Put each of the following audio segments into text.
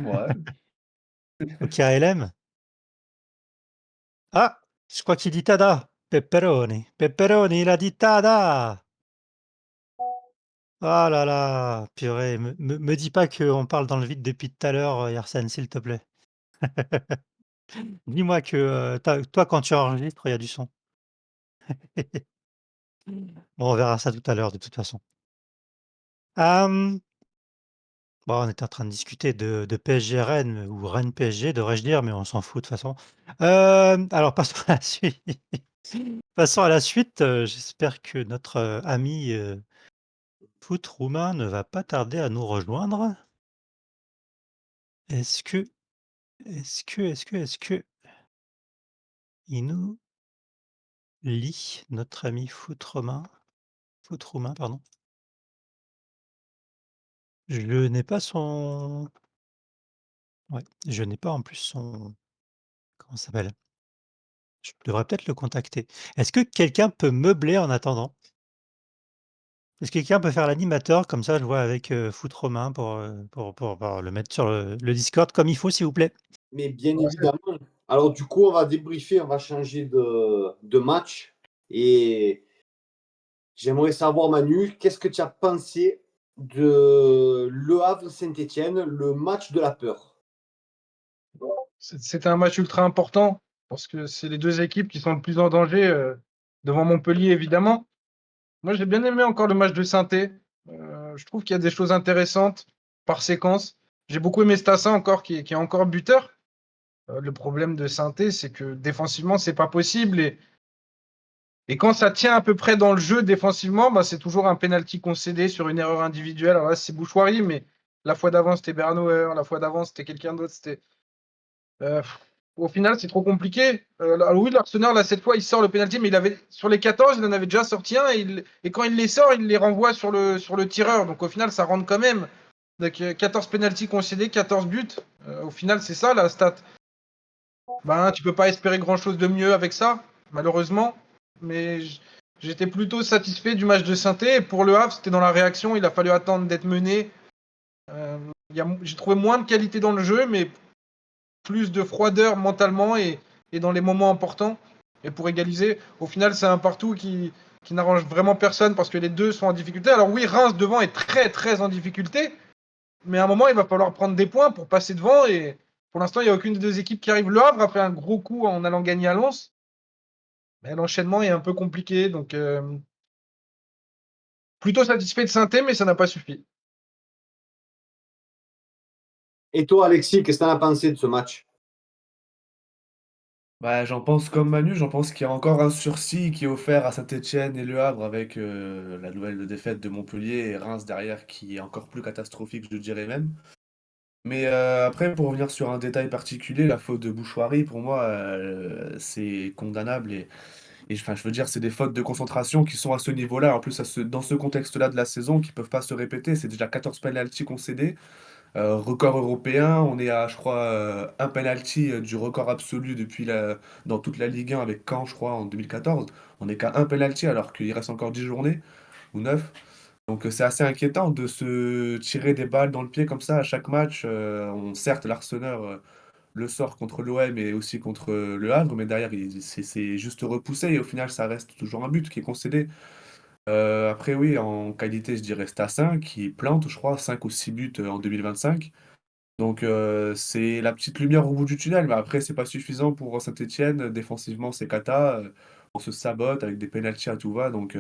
Ouais. Au KLM? Ah! Je crois qu'il dit Tada! Pepperoni. Pepperoni, il a dit Tada! Ah là là! Purée, me dis pas qu'on parle dans le vide depuis tout à l'heure, Yersen, s'il te plaît. Dis-moi que, toi, quand tu enregistres, il y a du son. Bon, on verra ça tout à l'heure de toute façon. Hem, bon, on était en train de discuter de PSG Rennes ou Rennes PSG devrais-je dire, mais on s'en fout de toute façon. Alors passons à la suite. Passons à la suite, j'espère que notre, ami, foot roumain ne va pas tarder à nous rejoindre. Est-ce que est-ce que il nous lit, notre ami foot roumain, pardon? Je n'ai pas son ouais, je n'ai pas en plus son comment ça s'appelle? Je devrais peut-être le contacter. Est-ce que quelqu'un peut meubler en attendant? Est-ce que quelqu'un peut faire l'animateur? Comme ça, je vois avec, foot romain pour le mettre sur le Discord comme il faut, s'il vous plaît. Mais bien Ouais. évidemment. Alors du coup, on va débriefer, on va changer de match et j'aimerais savoir Manu, qu'est-ce que tu as pensé de Le Havre-Saint-Étienne, le match de la peur? C'était un match ultra important parce que c'est les 2 équipes qui sont le plus en danger, devant Montpellier évidemment. Moi, j'ai bien aimé encore le match de Saint-Étienne. Je trouve qu'il y a des choses intéressantes par séquence. J'ai beaucoup aimé Stassin encore qui est encore buteur. Le problème de Saint-Étienne, c'est que défensivement, c'est pas possible et quand ça tient à peu près dans le jeu défensivement, bah, c'est toujours un penalty concédé sur une erreur individuelle. Alors là, c'est Bouchoirie, mais la fois d'avant, c'était Bernauer, la fois d'avant, c'était quelqu'un d'autre, c'était Heu, au final, c'est trop compliqué. Là, oui, l'Arsenal, là, cette fois, il sort le pénalty, mais il avait sur les 14, il en avait déjà sorti un et quand il les sort, il les renvoie sur le tireur. Donc au final, ça rentre quand même. Donc 14 pénaltys concédés, 14 buts. Au final, c'est ça la stat. Ben, tu peux pas espérer grand-chose de mieux avec ça, malheureusement. Mais j'étais plutôt satisfait du match de Saint-Étienne et pour Le Havre, c'était dans la réaction. Il a fallu attendre d'être mené. J'ai trouvé moins de qualité dans le jeu, mais plus de froideur mentalement et dans les moments importants. Et pour égaliser, au final, c'est un partout qui n'arrange vraiment personne parce que les deux sont en difficulté. Alors oui, Reims devant est très très en difficulté, mais à un moment, il va falloir prendre des points pour passer devant. Et pour l'instant, il n'y a aucune des deux équipes qui arrive. Le Havre a fait un gros coup en allant gagner à Lens, mais l'enchaînement est un peu compliqué. Donc plutôt satisfait de Saint-Étienne, mais ça n'a pas suffi. Et toi, Alexis, qu'est-ce que tu en as pensé de ce match? Bah, j'en pense comme Manu, j'en pense qu'il y a encore un sursis qui est offert à Saint-Étienne et Le Havre avec la nouvelle défaite de Montpellier et Reims derrière qui est encore plus catastrophique, je dirais même. Mais après, pour revenir sur un détail particulier, la faute de Bouchoirie, pour moi, c'est condamnable enfin, je veux dire, c'est des fautes de concentration qui sont à ce niveau-là, en plus dans ce contexte-là de la saison, qui peuvent pas se répéter. C'est déjà 14 pénaltys concédés. Record européen, on est à, je crois, un penalty du record absolu dans toute la Ligue 1 avec Caen, je crois, en 2014. On n'est qu'à un penalty alors qu'il reste encore 10 journées ou 9. Donc c'est assez inquiétant de se tirer des balles dans le pied comme ça à chaque match. Certes, l'Arsenal le sort contre l'OM et aussi contre le Havre, mais derrière, c'est juste repoussé et au final, ça reste toujours un but qui est concédé. Après, oui, en qualité, je dirais Stassin qui plante, je crois, 5 ou 6 buts en 2025. Donc c'est la petite lumière au bout du tunnel, mais après c'est pas suffisant pour Saint-Étienne. Défensivement, c'est cata, on se sabote avec des pénaltys à tout va, donc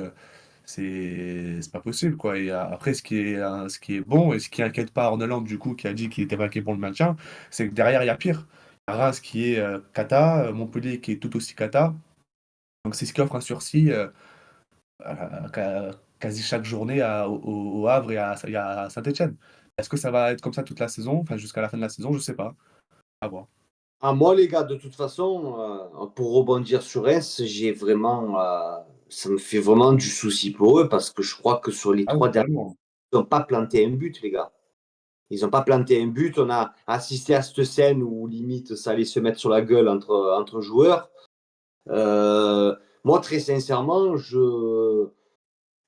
c'est pas possible, quoi. Et après ce qui est bon et ce qui inquiète pas Orneland du coup, qui a dit qu'il était vainqué pour le maintien, c'est que derrière il y a pire. Il y a Reims qui est cata, Montpellier qui est tout aussi cata, donc c'est ce qui offre un sursis quasi chaque journée au Havre et à Saint-Étienne. Est-ce que ça va être comme ça toute la saison, enfin jusqu'à la fin de la saison? Je sais pas. À voir. Ah, moi, les gars, de toute façon, pour rebondir sur S, ça me fait vraiment du souci pour eux parce que je crois que sur les Ah oui, 3 derniers, totalement. ils n'ont pas planté un but, les gars. Ils n'ont pas planté un but. On a assisté à cette scène où limite ça allait se mettre sur la gueule entre joueurs. Moi, très sincèrement,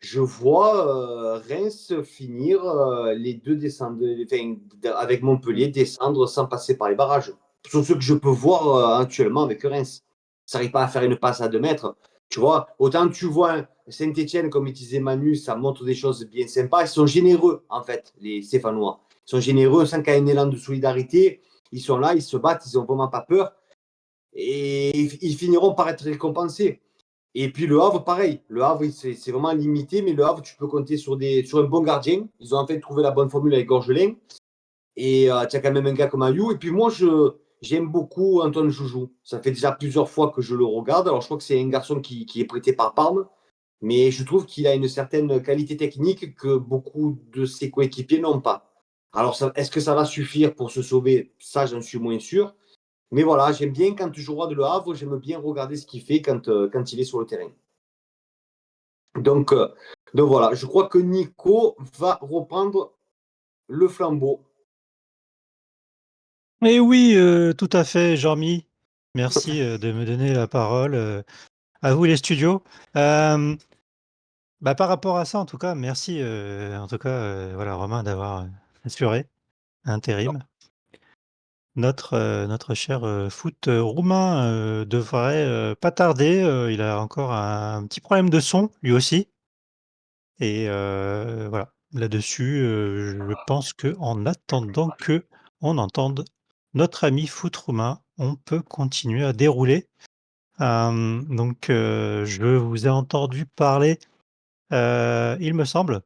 je vois Reims finir les deux descendre, avec Montpellier, descendre sans passer par les barrages. Sur ce que je peux voir actuellement avec Reims. Ça n'arrive pas à faire une passe à 2 mètres. Tu vois, autant tu vois Saint-Etienne, comme il disait Manu, ça montre des choses bien sympas. Ils sont généreux, en fait, les Stéphanois. Ils sont généreux, sans qu'il y ait un élan de solidarité. Ils sont là, ils se battent, ils n'ont vraiment pas peur. Et ils finiront par être récompensés. Et puis le Havre, pareil. Le Havre, c'est vraiment limité, mais le Havre, tu peux compter sur un bon gardien. Ils ont en fait trouvé la bonne formule avec Gorgelin. Et tu as quand même un gars comme Ayou. Et puis moi, j'aime beaucoup Antoine Joujou. Ça fait déjà plusieurs fois que je le regarde. Alors je crois que c'est un garçon qui est prêté par Parme. Mais je trouve qu'il a une certaine qualité technique que beaucoup de ses coéquipiers n'ont pas. Alors, est-ce que ça va suffire pour se sauver? Ça, j'en suis moins sûr. Mais voilà, j'aime bien quand je regarde Le Havre, j'aime bien regarder ce qu'il fait quand il est sur le terrain. Donc, donc voilà, je crois que Nico va reprendre le flambeau. Et oui, tout à fait, Jean-Mi. Merci de me donner la parole. À vous les studios. Par rapport à ça, en tout cas, merci, en tout cas, voilà, Romain, d'avoir assuré intérim. Notre cher foot roumain devrait pas tarder. Il a encore un petit problème de son, lui aussi. Et voilà, là-dessus, je pense que en attendant que on entende notre ami foot roumain, on peut continuer à dérouler. Donc, je vous ai entendu parler, il me semble,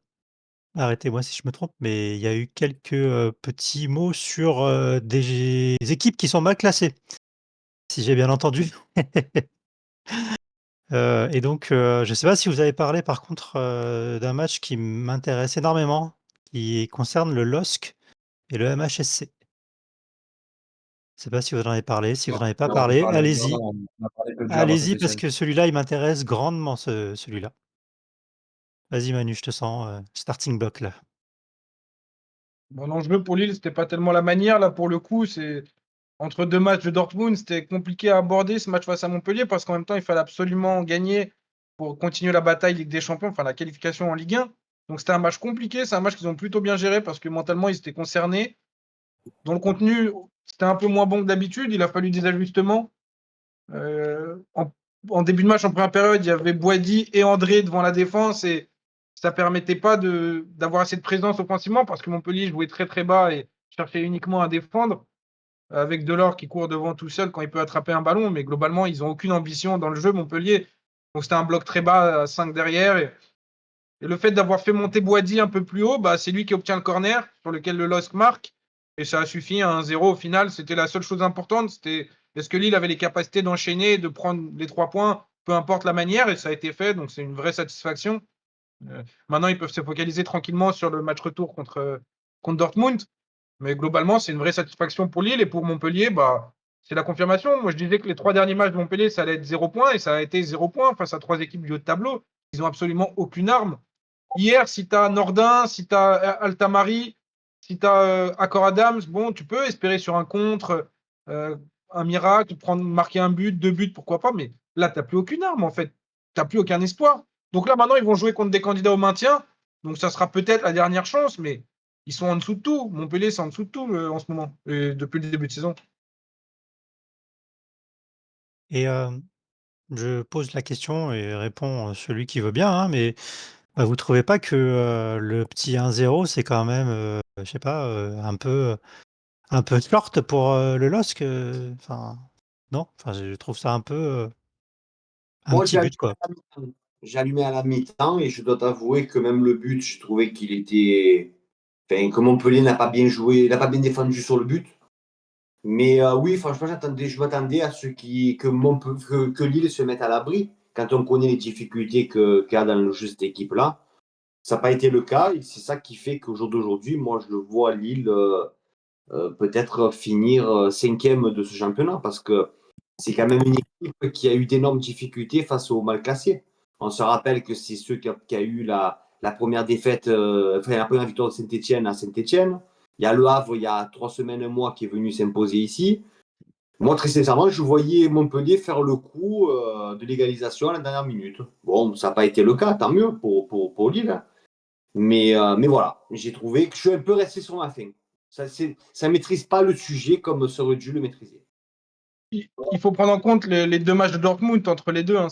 arrêtez-moi si je me trompe, mais il y a eu quelques, petits mots sur, des équipes qui sont mal classées, si j'ai bien entendu. Et donc, je ne sais pas si vous avez parlé par contre, d'un match qui m'intéresse énormément, qui concerne le LOSC et le MHSC. Je ne sais pas si vous en avez parlé, si vous Non, n'en avez pas non, parlé, non, allez-y. non, on a parlé que du Havre à Allez-y parce Saint-Etienne. que celui-là, il m'intéresse grandement celui-là. Vas-y Manu, je te sens, starting block là. Bon, l'enjeu pour Lille, c'était pas tellement la manière. Là, pour le coup, c'est entre deux matchs de Dortmund, c'était compliqué à aborder ce match face à Montpellier parce qu'en même temps, il fallait absolument gagner pour continuer la bataille Ligue des Champions, enfin la qualification en Ligue 1. Donc c'était un match compliqué, c'est un match qu'ils ont plutôt bien géré parce que mentalement, ils étaient concernés. Dans le contenu, c'était un peu moins bon que d'habitude, il a fallu des ajustements. En début de match, en première période, il y avait Boady et André devant la défense et ça ne permettait pas d'avoir assez de présence offensivement parce que Montpellier jouait très très bas et cherchait uniquement à défendre avec Delors qui court devant tout seul quand il peut attraper un ballon, mais globalement, ils n'ont aucune ambition dans le jeu, Montpellier. Donc c'était un bloc très bas à 5 derrière. Et le fait d'avoir fait monter Boady un peu plus haut, c'est lui qui obtient le corner sur lequel le LOSC marque. Et ça a suffi à 1-0 au final. C'était la seule chose importante. C'était est-ce que Lille avait les capacités d'enchaîner, de prendre les 3 points, peu importe la manière, et ça a été fait. Donc c'est une vraie satisfaction. Maintenant, ils peuvent se focaliser tranquillement sur le match retour contre Dortmund. Mais globalement, c'est une vraie satisfaction pour Lille. Et pour Montpellier, c'est la confirmation. Moi, je disais que les 3 derniers matchs de Montpellier, ça allait être 0 points. Et ça a été 0 points face à 3 équipes du haut de tableau. Ils n'ont absolument aucune arme. Hier, si tu as Nordin, si tu as Altamari, si tu as Accor Adams, bon, tu peux espérer sur un contre, un miracle, marquer un but, 2 buts, pourquoi pas. Mais là, tu n'as plus aucune arme, en fait. Tu n'as plus aucun espoir. Donc là, maintenant, ils vont jouer contre des candidats au maintien. Donc ça sera peut-être la dernière chance, mais ils sont en dessous de tout. Montpellier, c'est en dessous de tout en ce moment, depuis le début de saison. Et je pose la question et répond celui qui veut bien, hein, mais vous trouvez pas que, le petit 1-0, c'est quand même, je sais pas, un peu short pour, le LOSC, enfin, non? Enfin, je trouve ça un peu, un Moi, petit but, quoi. j'ai allumé à la mi-temps et je dois t'avouer que même le but, je trouvais qu'il était. Enfin, que Montpellier n'a pas bien joué, n'a pas bien défendu sur le but. Mais oui, franchement, je m'attendais à ce que Lille se mette à l'abri quand on connaît les difficultés qu'il y a dans le jeu de cette équipe-là. Ça n'a pas été le cas et c'est ça qui fait qu'au jour d'aujourd'hui, moi, je le vois Lille peut-être finir cinquième de ce championnat parce que c'est quand même une équipe qui a eu d'énormes difficultés face aux mal classés. On se rappelle que c'est ceux qui a eu la première défaite, enfin la première victoire de Saint-Etienne à Saint-Etienne. Il y a Le Havre, il y a 3 semaines, un mois, qui est venu s'imposer ici. Moi, très sincèrement, je voyais Montpellier faire le coup de l'égalisation à la dernière minute. Bon, ça n'a pas été le cas, tant mieux pour Lille, hein. Mais voilà, j'ai trouvé que je suis un peu resté sur ma faim. Ça maîtrise pas le sujet comme ça aurait dû le maîtriser. Il faut prendre en compte les deux matchs de Dortmund entre les deux, hein.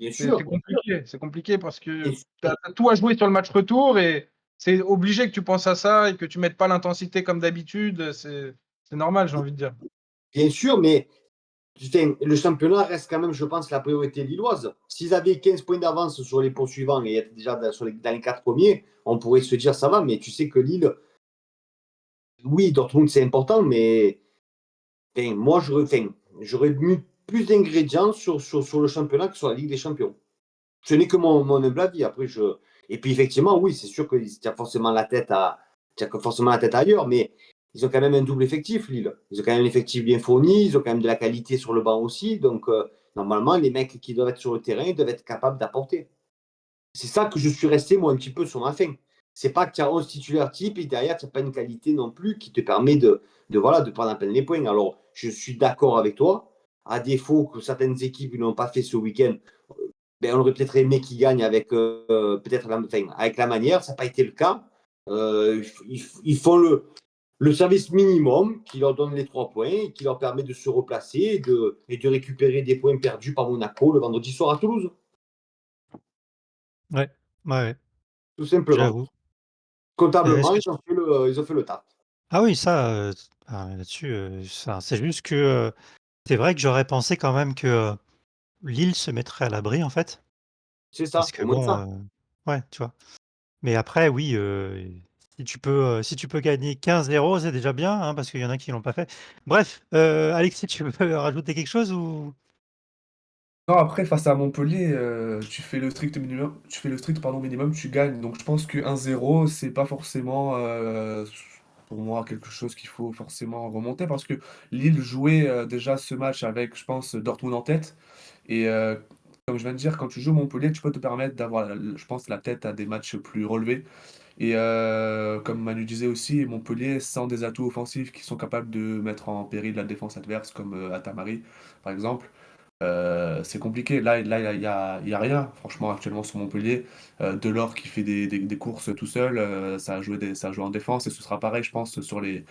Bien C'est sûr, compliqué. C'est compliqué parce bien que sûr. tu as tout à jouer sur le match retour et c'est obligé que tu penses à ça et que tu mettes pas l'intensité comme d'habitude. C'est normal, j'ai envie de dire. Bien sûr, mais putain, le championnat reste quand même, je pense, la priorité lilloise. S'ils avaient 15 points d'avance sur les poursuivants et étaient déjà dans les 4 premiers, on pourrait se dire ça va, mais tu sais que Lille, oui, Dortmund c'est important, mais enfin, moi j'aurais mis plus d'ingrédients sur le championnat que sur la Ligue des Champions. Ce n'est que mon humble avis. Après, et puis effectivement, oui, c'est sûr que tu as forcément la tête ailleurs, mais ils ont quand même un double effectif, Lille. Ils ont quand même un effectif bien fourni, ils ont quand même de la qualité sur le banc aussi. Donc, normalement, les mecs qui doivent être sur le terrain doivent être capables d'apporter. C'est ça que je suis resté, moi, un petit peu sur ma faim. C'est pas que tu as 11 titulaires type et derrière, tu n'as pas une qualité non plus qui te permet voilà, de prendre à peine les points. Alors, je suis d'accord avec toi. À défaut que certaines équipes ne l'ont pas fait ce week-end, ben, on aurait peut-être aimé qu'ils gagnent avec, peut-être avec la manière. Ça n'a pas été le cas. Ils font le service minimum qui leur donne les 3 points, et qui leur permet de se replacer et de récupérer des points perdus par Monaco le vendredi soir à Toulouse, Ouais, ouais, ouais, tout simplement. j'avoue. Est-ce Comptablement, que ils ont fait le taf. ah oui, ça, là-dessus, ça c'est juste que, c'est vrai que j'aurais pensé quand même que, Lille se mettrait à l'abri, en fait, C'est parce ça, que au moins bon, ça. ouais, tu vois? Mais après oui, si tu peux gagner 15-0, c'est déjà bien, hein, parce qu'il y en a qui l'ont pas fait. Bref, Alexis, tu veux rajouter quelque chose ou? Non, après, face à Montpellier, tu fais le strict, pardon, minimum, tu gagnes. Donc je pense que 1-0, c'est pas forcément, pour moi, quelque chose qu'il faut forcément remonter parce que Lille jouait, déjà ce match avec, je pense, Dortmund en tête et comme je viens de dire, quand tu joues Montpellier, tu peux te permettre d'avoir, je pense, la tête à des matchs plus relevés et comme Manu disait aussi, Montpellier sans des atouts offensifs qui sont capables de mettre en péril la défense adverse comme, Atamari, par exemple. C'est compliqué. Là, il y a rien, franchement, actuellement sur Montpellier. Delors qui fait des courses tout seul, ça a joué en défense et ce sera pareil, je pense, sur les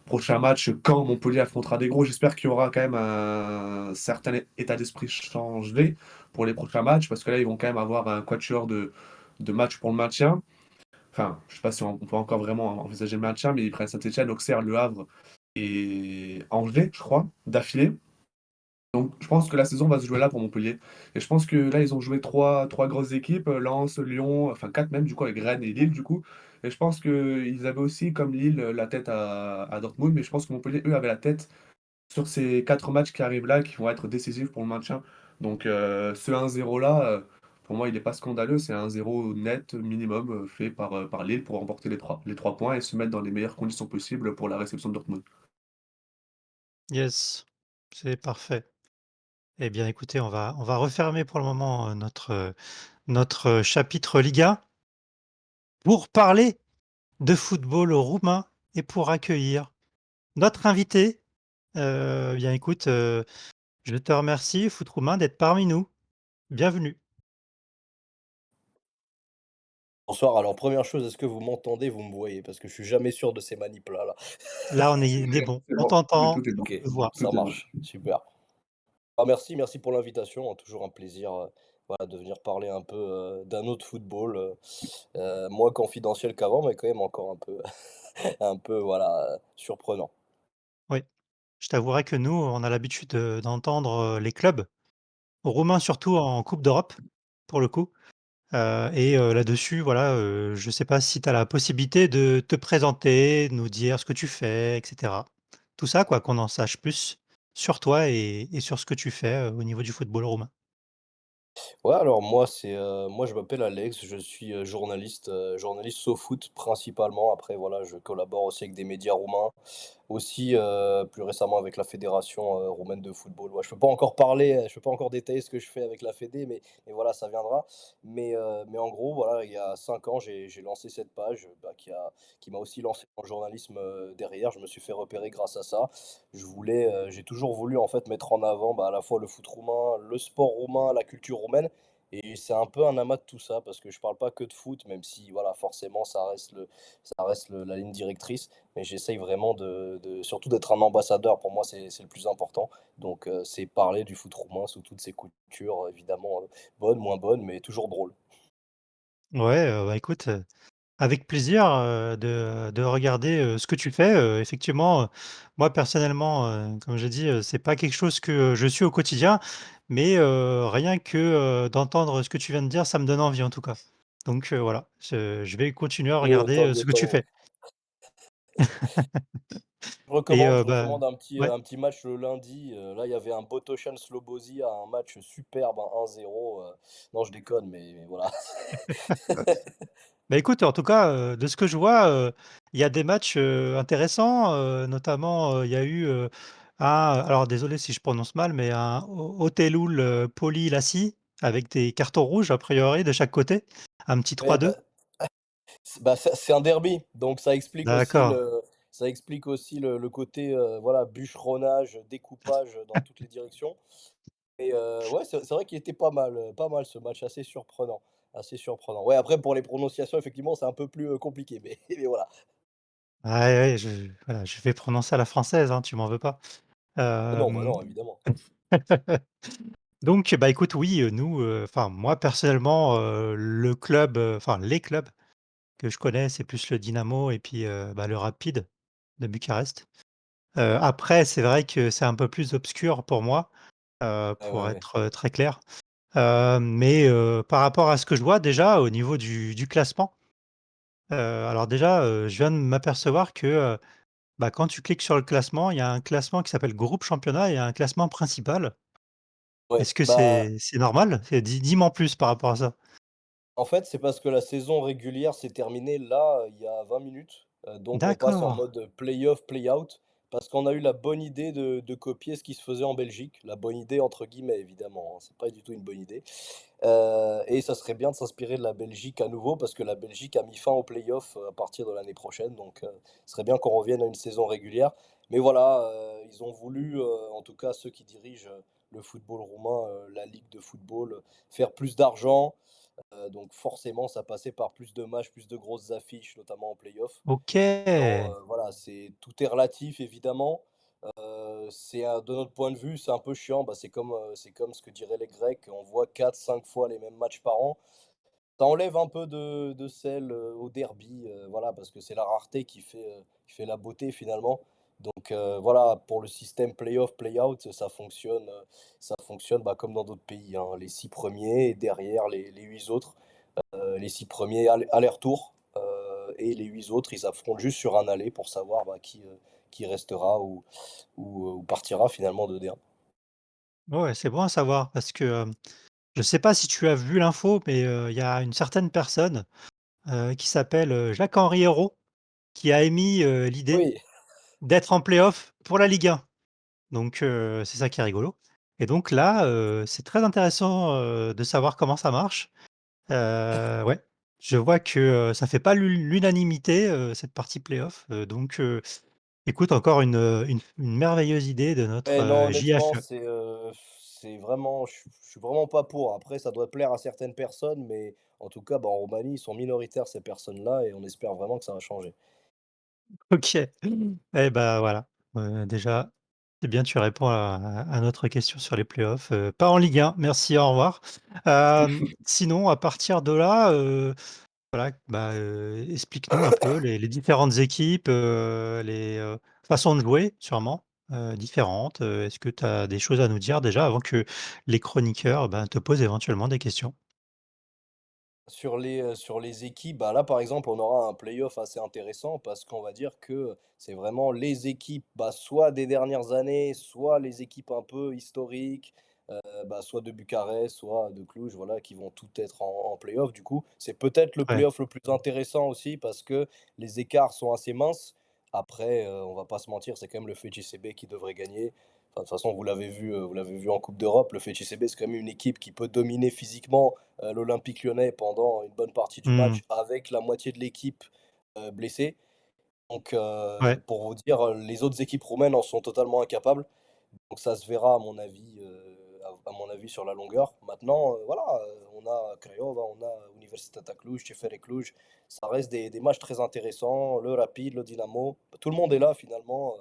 prochains matchs quand Montpellier affrontera des gros. J'espère qu'il y aura quand même un certain état d'esprit changé pour les prochains matchs parce que là, ils vont quand même avoir un quatuor de matchs pour le maintien. Enfin, je sais pas si on peut encore vraiment envisager le maintien, mais ils prennent Saint-Etienne, Auxerre, Le Havre et Angers, je crois, d'affilée. Donc, je pense que la saison va se jouer là pour Montpellier. Et je pense que là, ils ont joué trois grosses équipes, Lens, Lyon, enfin quatre même, du coup, avec Rennes et Lille, du coup. Et je pense qu'ils avaient aussi, comme Lille, la tête à Dortmund, mais je pense que Montpellier, eux, avaient la tête sur ces 4 matchs qui arrivent là, qui vont être décisifs pour le maintien. Donc, ce 1-0 là, pour moi, il n'est pas scandaleux. C'est un 1-0 net, minimum, fait par Lille pour remporter les trois points et se mettre dans les meilleures conditions possibles pour la réception de Dortmund. Yes, c'est parfait. Eh bien écoutez, on va refermer pour le moment, notre chapitre Liga pour parler de football roumain et pour accueillir notre invité. Bien écoute, je te remercie Foot Roumain d'être parmi nous. Bienvenue. Bonsoir, alors première chose, est-ce que vous m'entendez, vous me voyez? Parce que je suis jamais sûr de ces manips-là, là. Là, on est bon. C'est On bon, t'entend, tout est bon. on OK, te voit. ça Tout est bon. marche, super. Ah merci pour l'invitation, hein, toujours un plaisir, voilà, de venir parler un peu, d'un autre football, moins confidentiel qu'avant, mais quand même encore un peu un peu, voilà, surprenant. Oui. Je t'avouerai que nous, on a l'habitude, d'entendre, les clubs roumains, surtout en coupe d'Europe, pour le coup. Là-dessus, voilà, je ne sais pas si tu as la possibilité de te présenter, nous dire ce que tu fais et cetera. Tout ça quoi, qu'on en sache plus sur toi et sur ce que tu fais, au niveau du football roumain. Ouais, alors moi je m'appelle Alex, je suis, journaliste SoFoot principalement. Après voilà, je collabore aussi avec des médias roumains. aussi, plus récemment avec la fédération, roumaine de football. Ouais, je peux pas encore parler, je peux pas encore détailler ce que je fais avec la fédé, mais voilà, ça viendra. Mais en gros, voilà, il y a 5 ans, j'ai lancé cette page, bah, qui m'a aussi lancé dans le journalisme, derrière. Je me suis fait repérer grâce à ça. J'ai toujours voulu, en fait, mettre en avant, bah, à la fois le foot roumain, le sport roumain, la culture roumaine et c'est un peu un amas de tout ça parce que je parle pas que de foot, même si, voilà, forcément, ça reste la ligne directrice. Mais j'essaye vraiment surtout d'être un ambassadeur. Pour moi, c'est le plus important. Donc, c'est parler du foot roumain sous toutes ses coutures, évidemment, bonnes, moins bonnes, mais toujours drôles. Ouais, bah, écoute, avec plaisir, de regarder, ce que tu fais, effectivement, moi personnellement, comme j'ai dit, c'est pas quelque chose que, je suis au quotidien, mais rien que, d'entendre ce que tu viens de dire, ça me donne envie en tout cas. Donc voilà, je vais continuer à regarder, Tant mieux, ce que tant tu mieux. fais et Je bah recommande ouais. un petit match le lundi. Là, il y avait un Botoşan Slobozia, un match superbe, un 1-0. Non, je déconne, mais voilà. Bah, écoute, en tout cas, de ce que je vois, il y a des matchs, intéressants, notamment, il y a eu, un alors désolé si je prononce mal, mais un Hotelul, Poli Lassi avec des cartons rouges a priori de chaque côté, un petit Ouais, 3-2. c'est un derby, donc D'accord. ça explique aussi le côté, voilà, bûcheronnage, découpage dans toutes les directions. Et ouais, c'est vrai qu'il était pas mal ce match, assez surprenant, assez surprenant. Ouais, après pour les prononciations, effectivement, c'est un peu plus, compliqué, mais mais voilà. Ouais, ouais, voilà, je vais prononcer à la française, hein, tu m'en veux pas. Bah Hem, non, évidemment. donc bah, écoute, oui, nous, enfin moi personnellement, le club, enfin les clubs que je connais, c'est plus le Dynamo et puis, bah, le Rapid de Bucarest. Après, c'est vrai que c'est un peu plus obscur pour moi, Ouais, pour ouais, ouais. être, très clair. Mais, par rapport à ce que je vois déjà au niveau du classement, alors déjà, je viens de m'apercevoir que, bah, quand tu cliques sur le classement, il y a un classement qui s'appelle groupe championnat et un classement principal. Ouais, Est-ce que bah c'est normal? Dis-moi en plus par rapport à ça. en fait, c'est parce que la saison régulière s'est terminée là, il y a 20 minutes, donc on passe en D'accord, mode play-off, play-out parce qu'on a eu la bonne idée de copier ce qui se faisait en Belgique. «La bonne idée» entre guillemets évidemment, hein, c'est pas du tout une bonne idée, et ça serait bien de s'inspirer de la Belgique à nouveau parce que la Belgique a mis fin aux play-off, à partir de l'année prochaine donc ce serait bien qu'on revienne à une saison régulière. Mais voilà, ils ont voulu, en tout cas ceux qui dirigent, le football roumain, la ligue de football, faire plus d'argent. Donc forcément, ça passait par plus de matchs, plus de grosses affiches, notamment en play-off. Maintenant, OK, voilà, tout est relatif évidemment. De notre point de vue, c'est un peu chiant. Bah, c'est comme ce que diraient les Grecs. On voit 4, 5 fois les mêmes matchs par an. Ça enlève un peu de sel au derby, voilà, parce que c'est la rareté qui fait la beauté finalement. Donc voilà, pour le système play-off, play-out, ça fonctionne bah, comme dans d'autres pays, hein. Les 6 premiers et derrière les 8 autres. Les 6 premiers aller-retour et les 8 autres, ils affrontent juste sur un aller pour savoir bah, qui restera ou partira finalement de D1. ouais, c'est bon à savoir parce que, je sais pas si tu as vu l'info, mais, il y a une certaine personne, qui s'appelle, Jacques-Henri Hérault, qui a émis, l'idée Oui, d'être en play-off pour la Ligue 1. Donc, c'est ça qui est rigolo et donc là, c'est très intéressant, de savoir comment ça marche. Ouais, je vois que, ça fait pas l'unanimité, cette partie play-off, donc, écoute encore une merveilleuse idée de notre, et non, honnêtement, JFE. c'est vraiment, je suis vraiment pas pour. Après, ça doit plaire à certaines personnes, mais en tout cas, bah, en Roumanie, ils sont minoritaires ces personnes-là, et on espère vraiment que ça va changer. OK. Et bah, voilà, déjà, c'est bien, tu réponds à notre question sur les playoffs, pas en Ligue 1, merci, au revoir. Sinon, à partir de là, voilà, bah, explique-nous un peu les différentes équipes, les, façons de jouer sûrement, différentes. Est-ce que tu as des choses à nous dire déjà avant que les chroniqueurs, ben, te posent éventuellement des questions? Sur les équipes, bah, là, par exemple, on aura un play-off assez intéressant parce qu'on va dire que c'est vraiment les équipes, bah, soit des dernières années, soit les équipes un peu historiques, bah, soit de Bucarest, soit de Cluj, voilà, qui vont toutes être en play-off. Du coup, c'est peut-être le Ouais, play-off le plus intéressant aussi parce que les écarts sont assez minces. Après, on va pas se mentir, c'est quand même le FCB qui devrait gagner. Enfin, de toute façon, vous l'avez vu en Coupe d'Europe, le FCB, c'est quand même une équipe qui peut dominer physiquement, l'Olympique Lyonnais pendant une bonne partie du Mmh. match avec la moitié de l'équipe, blessée. Donc, Ouais. pour vous dire, les autres équipes roumaines en sont totalement incapables. Donc ça se verra à mon avis sur la longueur. Maintenant, voilà, on a Craiova, on a Universitatea Cluj, CFR Cluj. Ça reste des matchs très intéressants. Le Rapid, le Dynamo, tout le monde est là finalement.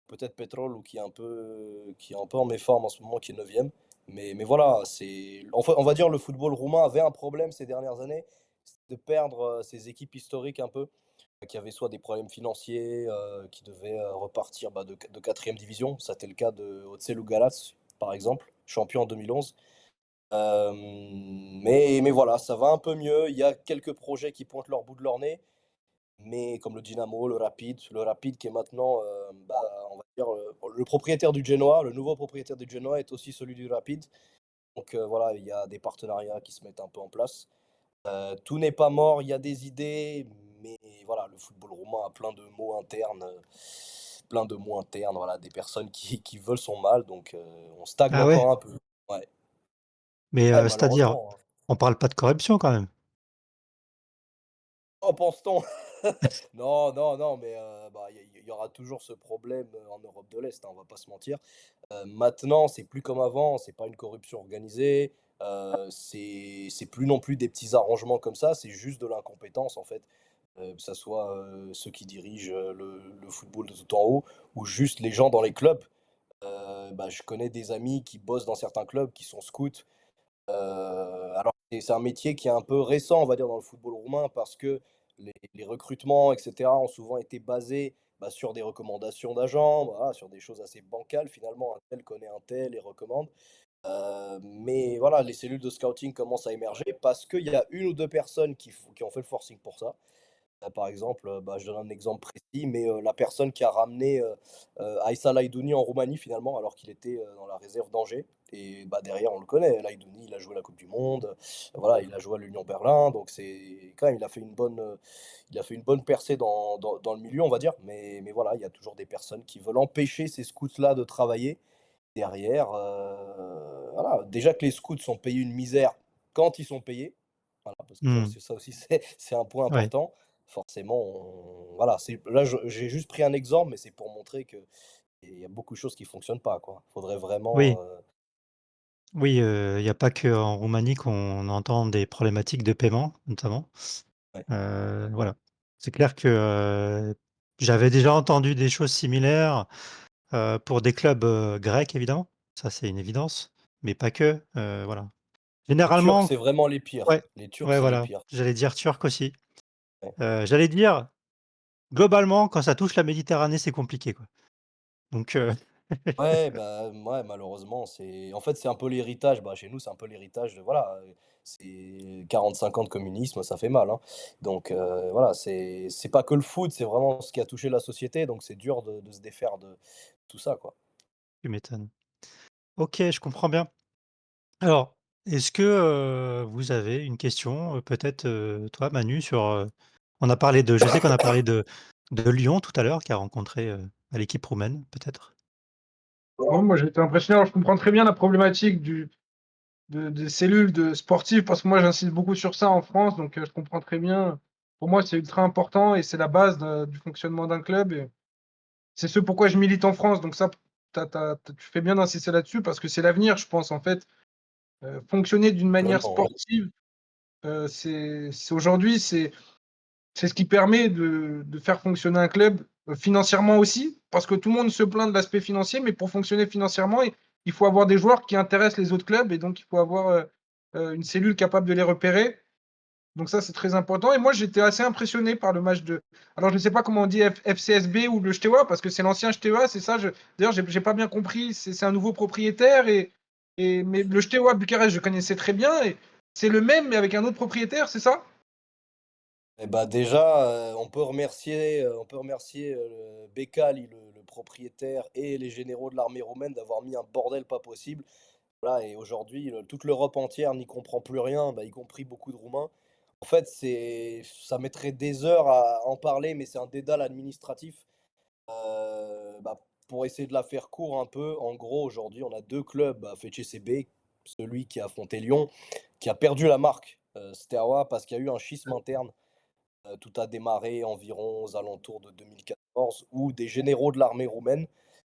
Peut-être Petrol ou qui est un peu en méforme en ce moment, qui est 9e. Mais voilà, enfin, on va dire le football roumain avait un problème ces dernières années, c'est de perdre ses équipes historiques un peu, qui avaient soit des problèmes financiers, qui devaient repartir de 4e division. Ça a été le cas de Oțelul Galați, par exemple, champion en 2011. Mais voilà, ça va un peu mieux. Il y a quelques projets qui pointent leur bout de leur nez, mais comme le Dynamo, le Rapid qui est maintenant, on va dire, le propriétaire du Genoa, le nouveau propriétaire du Genoa est aussi celui du Rapid. Donc voilà, il y a des partenariats qui se mettent un peu en place. Tout n'est pas mort, il y a des idées, mais voilà, le football roumain a plein de mots internes, voilà, des personnes qui veulent son mal, donc on stagne Ah ouais? encore un peu. Ouais, Mais, ouais, c'est-à-dire, malheureusement, hein. on parle pas de corruption quand même? Oh, pense-t-on? Non, non, non, mais il y aura toujours ce problème en Europe de l'Est, hein, on va pas se mentir. Maintenant, c'est plus comme avant, c'est pas une corruption organisée, c'est plus non plus des petits arrangements comme ça, c'est juste de l'incompétence en fait. Que ça soit ceux qui dirigent le football de tout en haut ou juste les gens dans les clubs. Je connais des amis qui bossent dans certains clubs qui sont scouts. Alors c'est un métier qui est un peu récent, on va dire, dans le football roumain parce que les recrutements, et cetera, ont souvent été basés, sur des recommandations d'agents, voilà, sur des choses assez bancales finalement. Un tel connaît un tel et recommande. Mais voilà, les cellules de scouting commencent à émerger parce qu'il y a une ou 2 personnes qui ont fait le forcing pour ça. Par exemple, je donne un exemple précis, mais la personne qui a ramené, Aïssa Laidouni en Roumanie finalement, alors qu'il était, dans la réserve d'Angers et derrière on le connaît, Laidouni, il a joué la coupe du monde, voilà, il a joué à l'Union Berlin, donc c'est quand même il a fait une bonne percée dans le milieu, on va dire, mais voilà, il y a toujours des personnes qui veulent empêcher ces scouts-là de travailler derrière, voilà. Déjà que les scouts sont payés une misère quand ils sont payés, voilà, parce que Mmh. ça aussi c'est un point Ouais. important. Forcément, voilà, là j'ai juste pris un exemple, mais c'est pour montrer qu'il y a beaucoup de choses qui fonctionnent pas, quoi. Faudrait vraiment, Oui, oui, il y a pas qu'en Roumanie qu'on entend des problématiques de paiement, notamment. ouais. Voilà. C'est clair que, j'avais déjà entendu des choses similaires, pour des clubs, grecs évidemment, ça c'est une évidence, mais pas que, voilà. Les Turcs, Généralement c'est vraiment les pires. ouais, Les Turcs, ouais, c'est les voilà, pires. j'allais dire turc aussi. Ouais. J'allais dire, globalement, quand ça touche la Méditerranée, c'est compliqué, quoi. Donc Ouais, ouais, malheureusement, en fait, c'est un peu l'héritage, chez nous, c'est un peu l'héritage de voilà, c'est 45 ans de communisme, ça fait mal, hein. Donc voilà, c'est pas que le foot, c'est vraiment ce qui a touché la société, donc c'est dur de se défaire de tout ça, quoi. tu m'étonnes. OK, je comprends bien. Alors, est-ce que, vous avez une question, peut-être, toi Manu sur, on a parlé de je sais qu'on a parlé de Lyon tout à l'heure qui a rencontré, l'équipe roumaine peut-être? Ouais, moi, j'ai été impressionné. Alors, je comprends très bien la problématique des cellules de sportives parce que moi, j'insiste beaucoup sur ça en France, donc je comprends très bien. Pour moi, c'est ultra important et c'est la base du fonctionnement d'un club. Et c'est ce pourquoi je milite en France. Donc ça, tu fais bien d'insister là-dessus parce que c'est l'avenir, je pense, en fait. Fonctionner d'une manière Totalement, ouais. sportive, aujourd'hui, c'est ce qui permet de faire fonctionner un club, financièrement aussi, parce que tout le monde se plaint de l'aspect financier, mais pour fonctionner financièrement, il faut avoir des joueurs qui intéressent les autres clubs et donc il faut avoir, une cellule capable de les repérer. Donc ça, c'est très important et moi, j'étais assez impressionné par le match alors je ne sais pas comment on dit FCSB ou le Steaua parce que c'est l'ancien Steaua, c'est ça? D'ailleurs, j'ai pas bien compris, c'est un nouveau propriétaire mais le Steaua Bucarest, je connaissais très bien et c'est le même mais avec un autre propriétaire, c'est ça? Et déjà, on peut remercier, Bekali, le propriétaire et les généraux de l'armée roumaine d'avoir mis un bordel pas possible. Voilà et aujourd'hui, toute l'Europe entière n'y comprend plus rien, y compris beaucoup de Roumains. En fait, ça mettrait des heures à en parler, mais c'est un dédale administratif. Bah, pour essayer de la faire court un peu, en gros, aujourd'hui, on a 2 clubs à FCCB. Celui qui a affronté Lyon, qui a perdu la marque, Steaua, parce qu'il y a eu un schisme interne. Tout a démarré environ aux alentours de 2014 où des généraux de l'armée roumaine,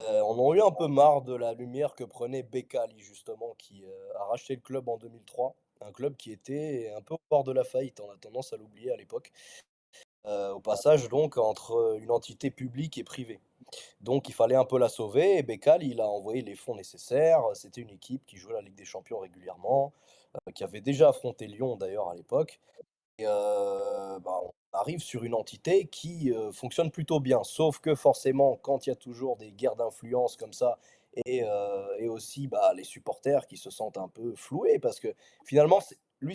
en ont eu un peu marre de la lumière que prenait Becali justement, qui, a racheté le club en 2003. Un club qui était un peu au bord de la faillite, on a tendance à l'oublier à l'époque. Au passage donc entre une entité publique et privée. Donc il fallait un peu la sauver et Bekal, il a envoyé les fonds nécessaires. C'était une équipe qui jouait la Ligue des Champions régulièrement, qui avait déjà affronté Lyon d'ailleurs à l'époque. Et bah, on arrive sur une entité qui, fonctionne plutôt bien. Sauf que forcément, quand il y a toujours des guerres d'influence comme ça et aussi, bah, les supporters qui se sentent un peu floués parce que finalement,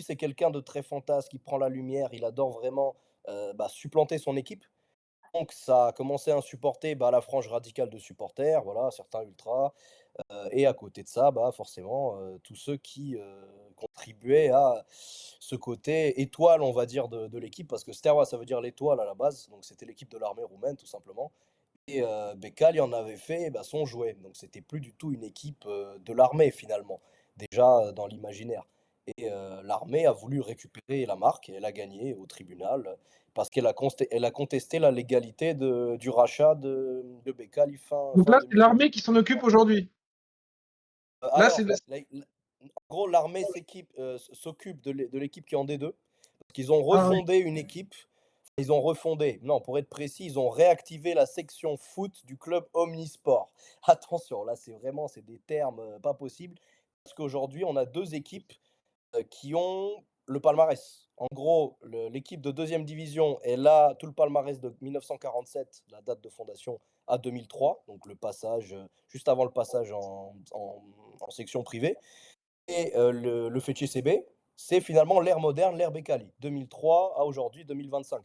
c'est quelqu'un de très fantasque, qui prend la lumière, il adore vraiment, bah, supplanter son équipe. Donc ça a commencé à insupporter, bah, la frange radicale de supporters, voilà, certains ultras, et à côté de ça, bah, forcément, tous ceux qui, contribuaient à ce côté étoile, on va dire, de l'équipe. Parce que Steaua, ça veut dire l'étoile à la base, donc c'était l'équipe de l'armée roumaine, tout simplement. Et Bekal, il en avait fait, bah, son jouet. Donc c'était plus du tout une équipe, de l'armée, finalement, déjà, dans l'imaginaire. Et l'armée a voulu récupérer la marque et elle a gagné au tribunal, parce elle a contesté la légalité du rachat de Bekal fin Donc fin là, c'est 2015. l'armée qui s'en occupe aujourd'hui. Là, c'est Alors, en gros, l'armée s'occupe de l'équipe qui est en D2. Parce qu'ils ont ah oui. refondé une équipe. Ils ont refondé, non, pour être précis, ils ont réactivé la section foot du club Omnisport. Attention, là, c'est des termes pas possibles. Parce qu'aujourd'hui, on a 2 équipes qui ont le palmarès. En gros, l'équipe de deuxième division, elle a tout le palmarès de 1947, la date de fondation, à 2003, donc juste avant le passage en section privée. Et le FCCB, c'est finalement l'ère moderne, l'ère Becali, 2003 à aujourd'hui, 2025.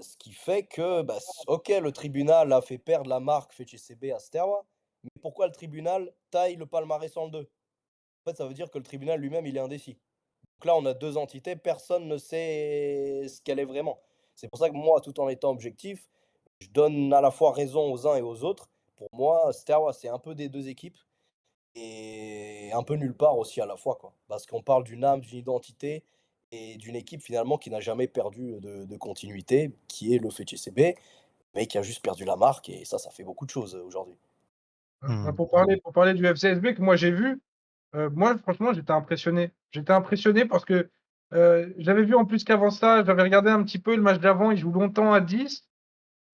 Ce qui fait que, bah, ok, le tribunal a fait perdre la marque FCCB à Steaua, mais pourquoi le tribunal taille le palmarès en deux? En fait, ça veut dire que le tribunal lui-même, il est indécis. Donc là, on a 2 entités, personne ne sait ce qu'elle est vraiment. C'est pour ça que moi, tout en étant objectif, je donne à la fois raison aux uns et aux autres. Pour moi, Steaua, c'est un peu des 2 équipes et un peu nulle part aussi à la fois, quoi. Parce qu'on parle d'une âme, d'une identité et d'une équipe finalement qui n'a jamais perdu de continuité, qui est le FCCB, mais qui a juste perdu la marque et ça fait beaucoup de choses, aujourd'hui. Bah, Mmh. pour parler du FCSB que moi j'ai vu, moi franchement j'étais impressionné. J'étais impressionné parce que, j'avais vu en plus qu'avant ça, j'avais regardé un petit peu le match d'avant, ils jouent longtemps à 10,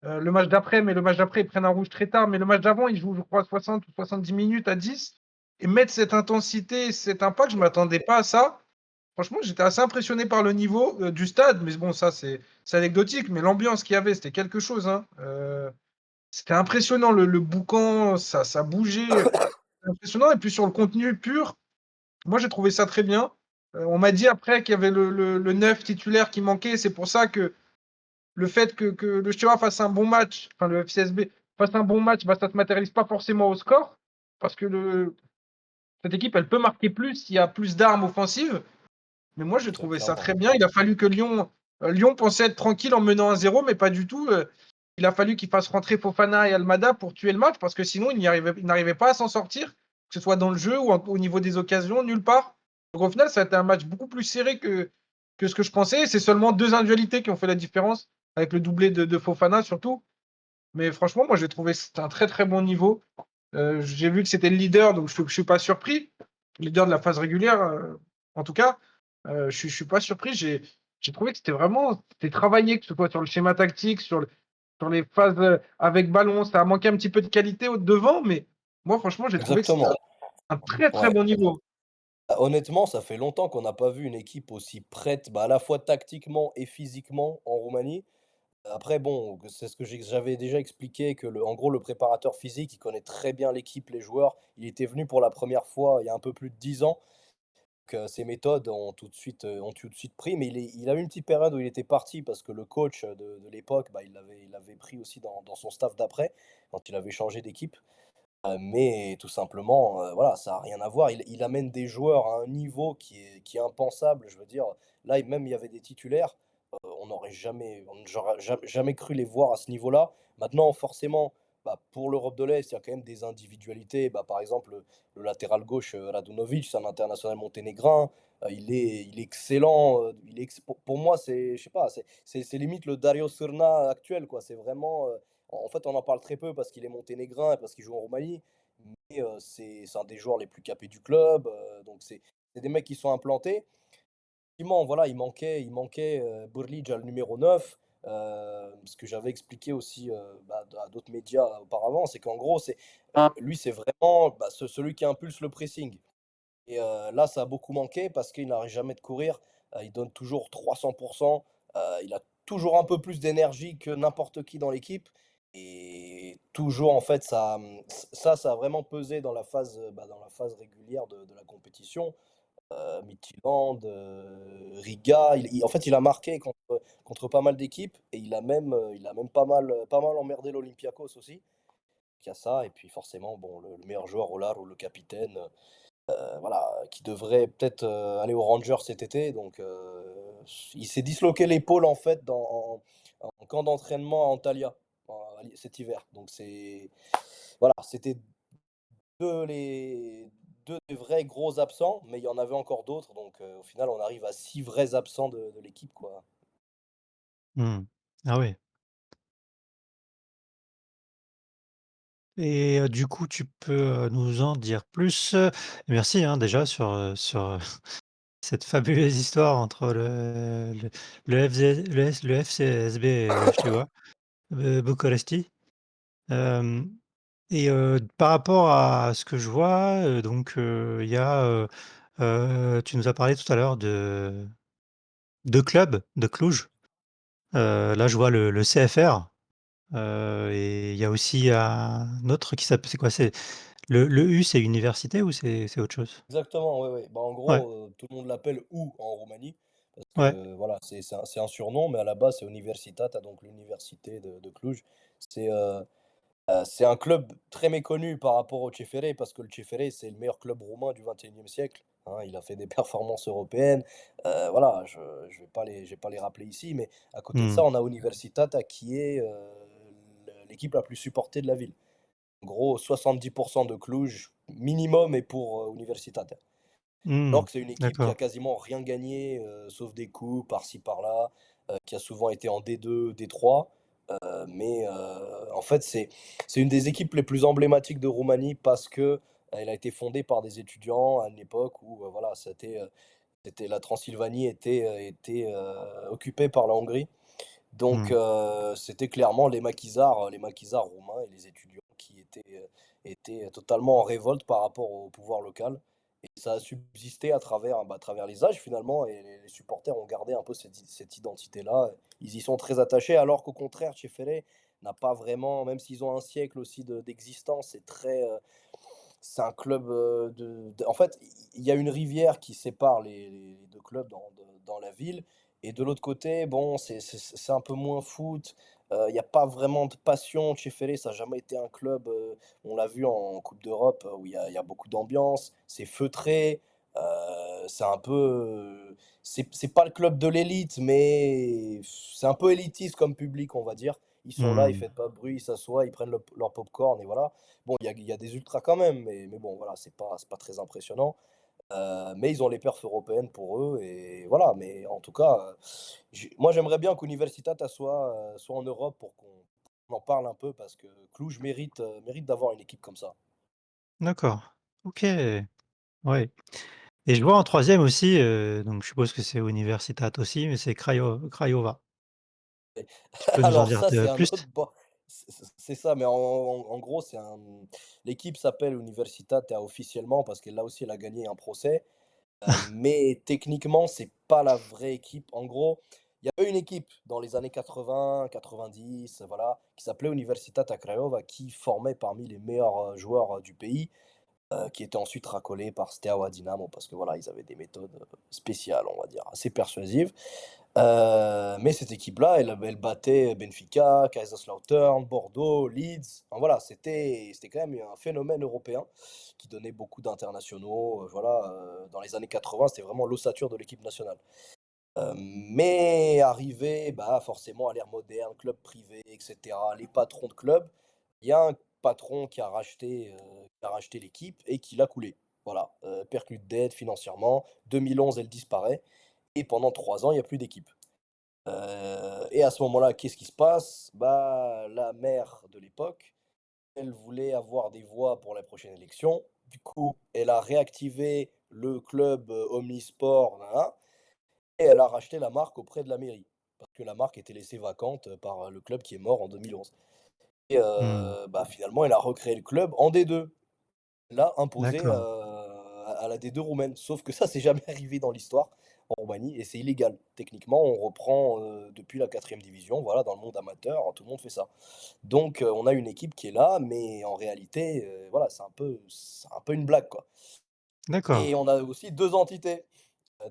le match d'après, mais le match d'après, ils prennent un rouge très tard, mais le match d'avant, ils jouent je crois 60 ou 70 minutes à 10 et mettre cette intensité, cet impact, je m'attendais pas à ça. Franchement, j'étais assez impressionné par le niveau, du stade, mais bon ça c'est anecdotique, mais l'ambiance qu'il y avait, c'était quelque chose, hein. C'était impressionnant le boucan, ça bougeait, impressionnant et puis sur le contenu pur, moi j'ai trouvé ça très bien. On m'a dit après qu'il y avait le 9 titulaire qui manquait, c'est pour ça que le fait que le Steaua fasse un bon match, enfin le FCSB fasse un bon match, bah, ça se matérialise pas forcément au score parce que cette équipe, elle peut marquer plus s'il y a plus d'armes offensives. Mais moi, j'ai trouvé ça Clairement. très bien. Il a fallu que Lyon pensait être tranquille en menant 1-0, mais pas du tout. Il a fallu qu'il fasse rentrer Fofana et Almada pour tuer le match parce que sinon, il n'arrivait pas à s'en sortir, que ce soit dans le jeu ou au niveau des occasions, nulle part. Donc au final, ça a été un match beaucoup plus serré que ce que je pensais. C'est seulement 2 individualités qui ont fait la différence, avec le doublé de Fofana surtout. Mais franchement, moi, j'ai trouvé que c'était un très très bon niveau. J'ai vu que c'était le leader, donc je suis pas surpris. Le leader de la phase régulière, en tout cas. Je suis pas surpris. J'ai trouvé que c'était travaillé, que ce soit sur le schéma tactique, sur les phases avec ballon. Ça a manqué un petit peu de qualité au devant, mais moi, franchement, j'ai trouvé que c'était Exactement, un très très ouais. bon niveau. Honnêtement, ça fait longtemps qu'on n'a pas vu une équipe aussi prête, bah, à la fois tactiquement et physiquement en Roumanie. Après bon, c'est ce que j'avais déjà expliqué que en gros, le préparateur physique, il connaît très bien l'équipe, les joueurs. Il était venu pour la première fois il y a un peu plus de 10 ans, que ses méthodes ont tout de suite pris. Mais il a eu une petite période où il était parti parce que le coach de l'époque, bah, il l'avait pris aussi dans son staff d'après, quand il avait changé d'équipe. Mais tout simplement, voilà, ça a rien à voir. Il amène des joueurs à un niveau qui est impensable. Je veux dire, là, même il y avait des titulaires. J'aurais jamais cru les voir à ce niveau-là. Maintenant, forcément, bah, pour l'Europe de l'Est, il y a quand même des individualités. Bah, par exemple, le latéral gauche, Radunovic, c'est un international monténégrin. Il est excellent. Pour moi, je sais pas, c'est limite le Dario Srna actuel, quoi. C'est vraiment. En fait, on en parle très peu parce qu'il est monténégrin et parce qu'il joue en Roumanie. Mais c'est un des joueurs les plus capés du club. Donc, c'est des mecs qui sont implantés. Effectivement, voilà, il manquait, Burlidge le numéro 9. Ce que j'avais expliqué aussi, bah, à d'autres médias auparavant, c'est qu'en gros, lui, c'est vraiment, bah, celui qui impulse le pressing. Et là, ça a beaucoup manqué parce qu'il n'arrête jamais de courir. Il donne toujours 300. Il a toujours un peu plus d'énergie que n'importe qui dans l'équipe. Et toujours, en fait, ça a vraiment pesé dans la phase, bah, dans la phase régulière de la compétition. Midtjylland, Riga. En fait, il a marqué contre pas mal d'équipes et il a même pas mal emmerdé l'Olympiakos aussi. Il y a ça, et puis forcément, bon, le meilleur joueur, Olar, ou le capitaine, voilà, qui devrait peut-être aller aux Rangers cet été. Donc, il s'est disloqué l'épaule en fait en camp d'entraînement à Antalya cet hiver. Donc, voilà, c'était deux, les, deux des vrais gros absents, mais il y en avait encore d'autres. Donc, au final, on arrive à 6 vrais absents de l'équipe, quoi. Mmh. Ah oui. Et du coup, tu peux, nous en dire plus? Merci, hein, déjà sur cette fabuleuse histoire entre le FCSB et le Steaua, Bucaresti. Hem et par rapport à ce que je vois, donc il y a, tu nous as parlé tout à l'heure de 2 clubs de Cluj. Là, je vois le CFR, et il y a aussi un autre qui s'appelle, c'est quoi? C'est le U, c'est université ou c'est autre chose? Exactement, ouais, ouais. Bah, en Ouais, gros, tout le monde l'appelle OU en Roumanie, parce ouais. que voilà, c'est un surnom, mais à la base, c'est Universitatea, donc l'université de Cluj. C'est c'est un club très méconnu par rapport au CFR, parce que le CFR, c'est le meilleur club roumain du 21e siècle. Hein. Il a fait des performances européennes. Voilà, je vais pas les rappeler ici, mais à côté de Mmh. ça, on a Universitatea qui est l'équipe la plus supportée de la ville. En gros, 70% de Cluj minimum est pour Universitatea. Alors Mmh. que c'est une équipe qui a D'accord. quasiment rien gagné, sauf des coups par-ci par-là, qui a souvent été en D2, D3. Mais en fait, c'est une des équipes les plus emblématiques de Roumanie parce que elle a été fondée par des étudiants à une époque où voilà, la Transylvanie était occupée par la Hongrie. Donc, Mmh. c'était clairement les maquisards roumains et les étudiants qui étaient totalement en révolte par rapport au pouvoir local. Et ça a subsisté à travers les âges finalement, et les supporters ont gardé un peu cette identité-là. Ils y sont très attachés, alors qu'au contraire, Tchefele n'a pas vraiment, même s'ils ont un siècle aussi d'existence, c'est un club, en fait, il y a une rivière qui sépare les 2 clubs dans la ville, et de l'autre côté, bon, c'est un peu moins foot. Il y a pas vraiment de passion. Tchefele, ça a jamais été un club, on l'a vu en coupe d'Europe, où il y a beaucoup d'ambiance, c'est feutré, c'est un peu, c'est pas le club de l'élite, mais c'est un peu élitiste comme public, on va dire. Ils sont là, ils Mmh. font pas de bruit, ils s'assoient, ils prennent leur popcorn et voilà. Bon, il y a des ultras quand même, mais bon, voilà, c'est pas très impressionnant. Mais ils ont les perfs européennes pour eux, et voilà. Mais en tout cas, moi, j'aimerais bien qu'Universitatea soit en Europe pour qu'on en parle un peu, parce que Cluj mérite d'avoir une équipe comme ça. D'accord. OK. Ouais, et je vois en troisième aussi, donc je suppose que c'est Universitat aussi, mais c'est Craiova. Tu peux nous en Alors dire ça, de c'est un plus? autre c'est ça, mais en gros, l'équipe s'appelle Universitatea officiellement parce qu'elle là aussi, elle a gagné un procès. Mais techniquement, c'est pas la vraie équipe. En gros, il y avait une équipe dans les années 80, 90, voilà, qui s'appelait Universitatea Craiova, qui formait parmi les meilleurs joueurs du pays, qui étaient ensuite racolés par Steaua Dynamo parce que voilà, ils avaient des méthodes spéciales, on va dire, assez persuasives. Mais cette équipe-là, elle battait Benfica, Kaiserslautern, Bordeaux, Leeds. Enfin, voilà, c'était quand même un phénomène européen qui donnait beaucoup d'internationaux. Voilà, dans les années 80, c'était vraiment l'ossature de l'équipe nationale. Mais arrivé, bah, forcément à l'ère moderne, club privé, et cetera, les patrons de club, il y a un patron qui a racheté l'équipe et qui l'a coulée. Voilà, perclus de dette financièrement. 2011, elle disparaît et pendant 3 ans, il y a plus d'équipe. Et à ce moment-là, qu'est-ce qui se passe? Bah, la maire de l'époque, elle voulait avoir des voix pour la prochaine élection. Du coup, elle a réactivé le club, omnisport, nin nin, et elle a racheté la marque auprès de la mairie. Parce que la marque était laissée vacante par le club qui est mort en 2011. Et Mmh. bah, finalement, elle a recréé le club en D2. L'a imposé, D'accord. à la D2 roumaine. Sauf que ça, c'est jamais arrivé dans l'histoire en Roumanie et c'est illégal. Techniquement, on reprend, depuis la 4e division, voilà, dans le monde amateur, tout le monde fait ça. Donc on a une équipe qui est là, mais en réalité, voilà, c'est un peu une blague, quoi. D'accord. Et on a aussi 2 entités,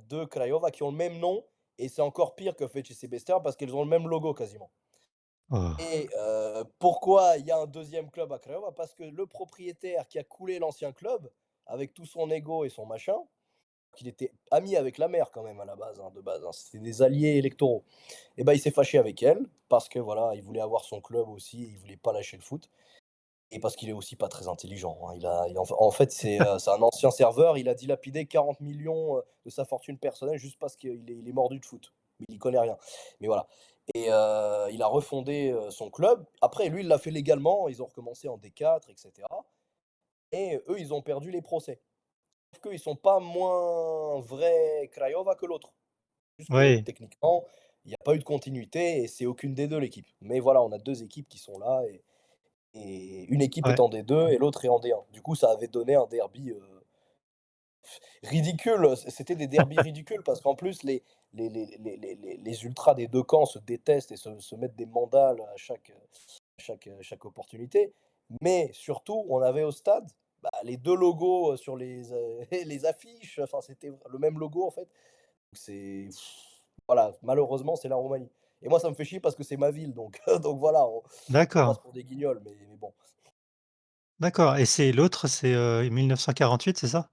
2 Craiova qui ont le même nom et c'est encore pire que FCSB Bestea parce qu'elles ont le même logo quasiment. Oh. Et pourquoi il y a un deuxième club à Craiova? Parce que le propriétaire qui a coulé l'ancien club, avec tout son ego et son machin, qu'il était ami avec la mère quand même à la base, hein, de base, hein, c'était des alliés électoraux. Et ben il s'est fâché avec elle parce que voilà, il voulait avoir son club aussi, il voulait pas lâcher le foot et parce qu'il est aussi pas très intelligent, hein. En fait, c'est un ancien serveur, il a dilapidé 40 millions de sa fortune personnelle juste parce qu'il est mordu de foot. Mais il y connaît rien. Mais voilà. Et il a refondé, son club. Après lui, il l'a fait légalement, ils ont recommencé en D4 et cetera et eux, ils ont perdu les procès. Sauf qu'eux, ils sont pas moins vrais Craiova que l'autre. Juste que Oui, techniquement, il y a pas eu de continuité et c'est aucune des 2 l'équipe. Mais voilà, on a 2 équipes qui sont là et une équipe est ouais. en D2 et l'autre est en D1. Du coup, ça avait donné un derby, ridicule. C'était des derbys ridicules parce qu'en plus les ultras des 2 camps se détestent et se mettent des mandales à chaque opportunité. Mais surtout, on avait au stade, bah, les 2 logos, sur les, les affiches, enfin, c'était le même logo en fait. C'est voilà, malheureusement, c'est la Roumanie et moi, ça me fait chier parce que c'est ma ville donc donc voilà, on passe D'accord. pour des guignols mais bon. D'accord et c'est l'autre, c'est, 1948, c'est ça?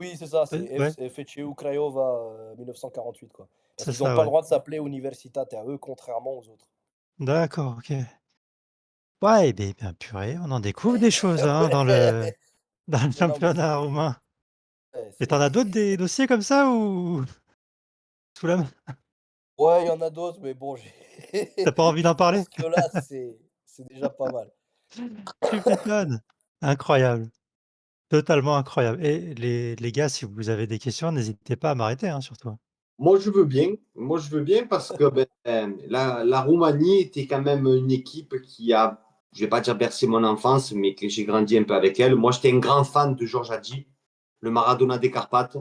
Oui, c'est ça, c'est Ouais, FCU Craiova, 1948 quoi. Parce c'est qu'ils ont ça, pas le ouais. droit de s'appeler Universitatea, eux, contrairement aux autres. D'accord, OK. Ouais et ben, purée, on en découvre des choses, hein, dans le Ouais! dans le Non, mais championnat roumain ouais, et tu en as d'autres des dossiers comme ça ou sous la main? ouais, il y en a d'autres, mais bon, Tu as pas envie d'en je parler? pense que là, c'est déjà pas mal. Tu m'étonnes. Incroyable, totalement incroyable et les gars, si vous avez des questions, n'hésitez pas à m'arrêter, hein, surtout, hein. Moi, je veux bien. Moi, je veux bien parce que la Roumanie était quand même une équipe qui a, je vais pas dire bercé mon enfance, mais que j'ai grandi un peu avec elle. Moi, j'étais un grand fan de Georges Hagi, le Maradona des Carpates.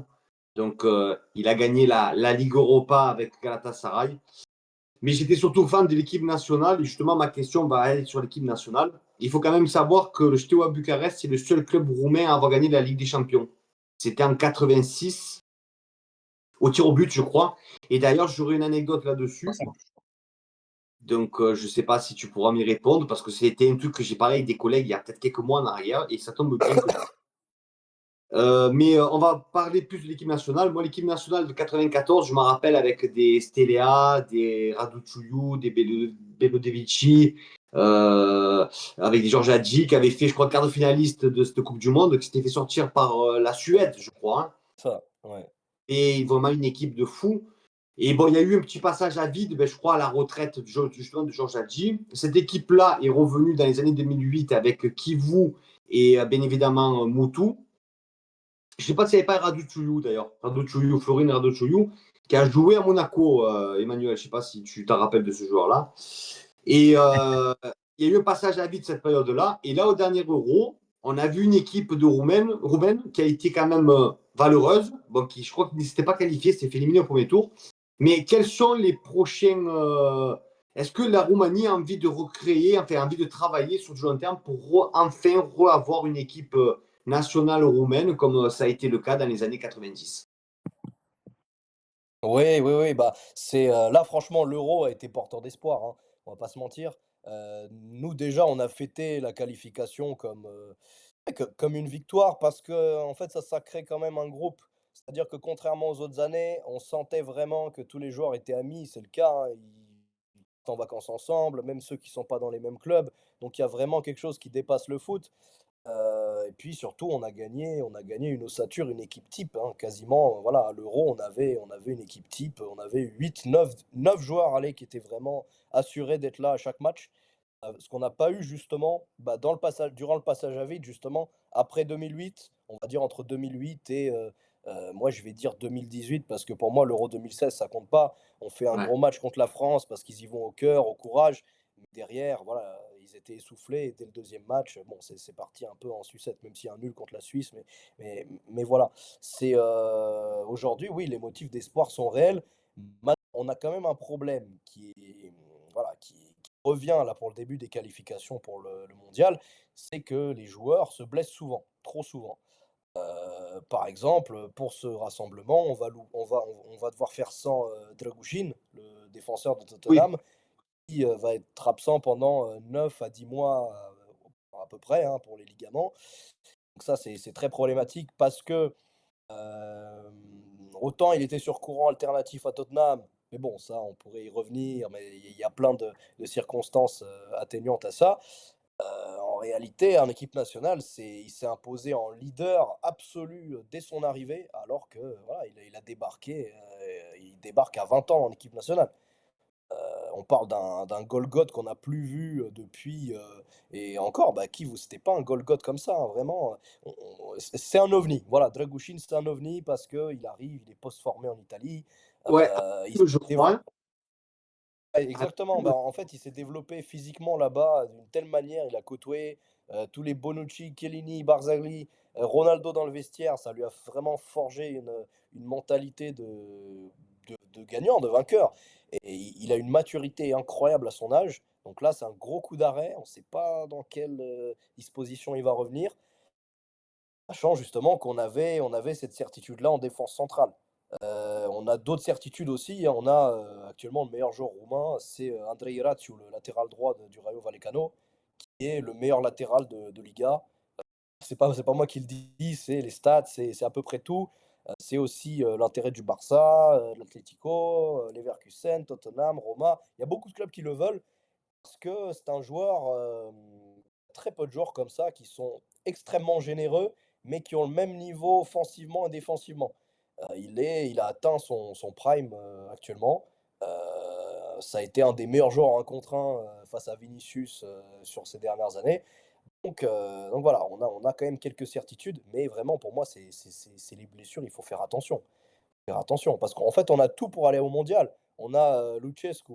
Donc, il a gagné la Ligue Europa avec Galatasaray. Mais j'étais surtout fan de l'équipe nationale. Et justement, ma question va aller sur l'équipe nationale. Il faut quand même savoir que le Steaua Bucarest, c'est le seul club roumain à avoir gagné la Ligue des Champions. C'était en 86 au tir au but, je crois. Et d'ailleurs, j'aurais une anecdote là-dessus. Donc, je ne sais pas si tu pourras m'y répondre parce que c'était un truc que j'ai parlé avec des collègues il y a peut-être quelques mois en arrière et ça tombe bien que. Mais on va parler plus de l'équipe nationale. Moi, l'équipe nationale de 94, je m'en rappelle avec des Stelea, des Raduciu, des Belodevici, avec des Georges Hadji qui avaient fait, je crois, quart de finaliste de cette Coupe du Monde, qui s'était fait sortir par la Suède, je crois, hein. Ça, ouais. Et vraiment une équipe de fous. Et bon, il y a eu un petit passage à vide, ben, je crois, à la retraite justement de Georges Hadji. Cette équipe-là est revenue dans les années 2008 avec Kivu et bien évidemment Moutou. Je ne sais pas si il n'y avait pas Raduciu d'ailleurs, Florine Raduciu, qui a joué à Monaco, Emmanuel. Je ne sais pas si tu t'en rappelles de ce joueur-là. Et il y a eu un passage à vide cette période-là. Et là, au dernier Euro, on a vu une équipe de Roumaine qui a été quand même valeureuse. Bon, qui, je crois qu'ils ne s'étaient pas qualifiés, s'était fait éliminer au premier tour. Mais quels sont les prochains. Est-ce que la Roumanie a envie de recréer, enfin, envie de travailler sur du long terme pour enfin avoir une équipe nationale roumaine comme ça a été le cas dans les années 90? Oui, oui, oui, bah, là franchement l'Euro a été porteur d'espoir, hein, on va pas se mentir. Nous déjà on a fêté la qualification comme, ouais, comme une victoire parce que en fait ça crée quand même un groupe. C'est-à-dire que contrairement aux autres années, on sentait vraiment que tous les joueurs étaient amis, c'est le cas, hein, ils partent en vacances ensemble, même ceux qui sont pas dans les mêmes clubs. Donc il y a vraiment quelque chose qui dépasse le foot. Et puis surtout, on a gagné une ossature, une équipe type, hein, quasiment. Voilà, à l'Euro, on avait une équipe type, on avait 8, 9 joueurs allez, qui étaient vraiment assurés d'être là à chaque match. Ce qu'on n'a pas eu justement, bah, durant le passage à vide, justement, après 2008, on va dire entre 2008 et moi je vais dire 2018, parce que pour moi l'Euro 2016 ça compte pas. On fait un Ouais. gros match contre la France parce qu'ils y vont au cœur, au courage. Mais derrière, voilà, ils étaient essoufflés. Et dès le deuxième match, bon, c'est parti un peu en sucette, même s'il y a un nul contre la Suisse. Mais voilà, aujourd'hui, oui, les motifs d'espoir sont réels. On a quand même un problème voilà, qui revient là pour le début des qualifications pour le mondial, c'est que les joueurs se blessent souvent, trop souvent. Par exemple, pour ce rassemblement, on va devoir faire sans Dragusin, le défenseur de Oui, Tottenham, qui va être absent pendant 9 à 10 mois à peu près, hein, pour les ligaments. Donc ça, c'est très problématique parce que autant il était sur courant alternatif à Tottenham, mais bon, ça, on pourrait y revenir, mais il y a plein de circonstances atténuantes à ça. En réalité, en équipe nationale, il s'est imposé en leader absolu dès son arrivée, alors que voilà, il a débarqué, il débarque à 20 ans en équipe nationale. On parle d'un Golgoth qu'on n'a plus vu depuis. Et encore, bah, c'était pas un Golgoth comme ça, hein, vraiment. C'est un ovni. Voilà, Dragusin, c'est un ovni parce qu'il arrive, il est post-formé en Italie. ouais, Il s'est je crois. développé. Hein. Ouais, À exactement. Bah, en fait, il s'est développé physiquement là-bas d'une telle manière. Il a côtoyé tous les Bonucci, Chiellini, Barzagli, Ronaldo dans le vestiaire. Ça lui a vraiment forgé une mentalité de gagnant, de vainqueur. Et il a une maturité incroyable à son âge. Donc là, c'est un gros coup d'arrêt. On ne sait pas dans quelle disposition il va revenir. Sachant justement on avait cette certitude-là en défense centrale. On a d'autres certitudes aussi, hein. On a actuellement le meilleur joueur roumain, c'est Andrei Rațiu, le latéral droit du Rayo Vallecano, qui est le meilleur latéral de Liga. C'est pas moi qui le dis, c'est les stats, c'est à peu près tout. C'est aussi l'intérêt du Barça, de l'Atlético, Leverkusen, Tottenham, Roma. Il y a beaucoup de clubs qui le veulent parce que c'est un joueur, très peu de joueurs comme ça qui sont extrêmement généreux, mais qui ont le même niveau offensivement et défensivement. Il a atteint son prime actuellement. Ça a été un des meilleurs joueurs en 1 contre 1 face à Vinicius sur ces dernières années. Donc voilà, on a quand même quelques certitudes, mais vraiment pour moi, c'est les blessures, il faut faire attention. Faire attention, parce qu'en fait, on a tout pour aller au mondial. On a Lucescu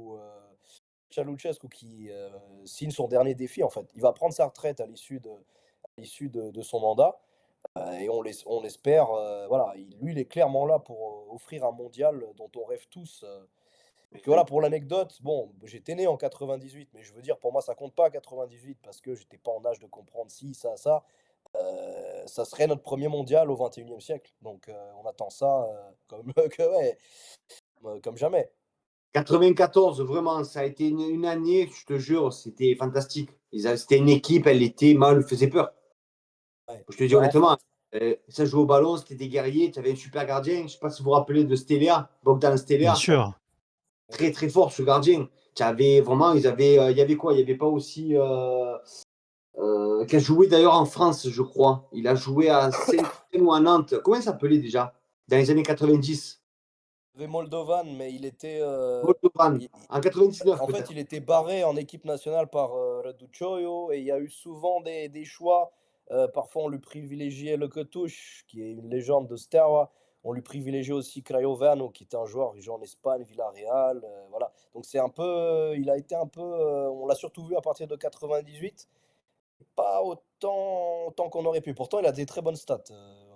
qui signe son dernier défi en fait. Il va prendre sa retraite à l'issue de son mandat et on l'espère. Voilà, lui, il est clairement là pour offrir un mondial dont on rêve tous. Parce que voilà, pour l'anecdote, bon, j'étais né en 98, mais je veux dire, pour moi, ça compte pas 98 parce que j'étais pas en âge de comprendre si, ça. Ça serait notre premier mondial au 21e siècle. Donc on attend ça comme, ouais, comme jamais. 94, vraiment, ça a été une année, je te jure, c'était fantastique. C'était une équipe, elle était mal, elle faisait peur. Ouais. Je te dis Bah, en fait, honnêtement, ça jouait au ballon, c'était des guerriers, tu avais un super gardien. Je ne sais pas si vous vous rappelez de Stelea, Bogdan Bien Stelea, sûr. très très fort ce gardien. Tu avais vraiment, il y avait quoi? Il n'y avait pas aussi. Qui a joué d'ailleurs en France, je crois. Il a joué à Saint-Étienne ou à Nantes. Comment il s'appelait déjà? Dans les années 90. il y avait Moldovan, mais il était, Moldovan. En 99 en fait, peut-être. il était barré en équipe nationale par Radu Choyo et il y a eu souvent des choix. Parfois, on lui privilégiait Le Cotouche, qui est une légende de Steaua. On lui privilégiait aussi Craiovano, qui était un joueur qui joue en Espagne, Villarreal. Voilà. Donc, c'est un peu, il a été un peu. On l'a surtout vu à partir de 98. Pas autant qu'on aurait pu. Pourtant, il a des très bonnes stats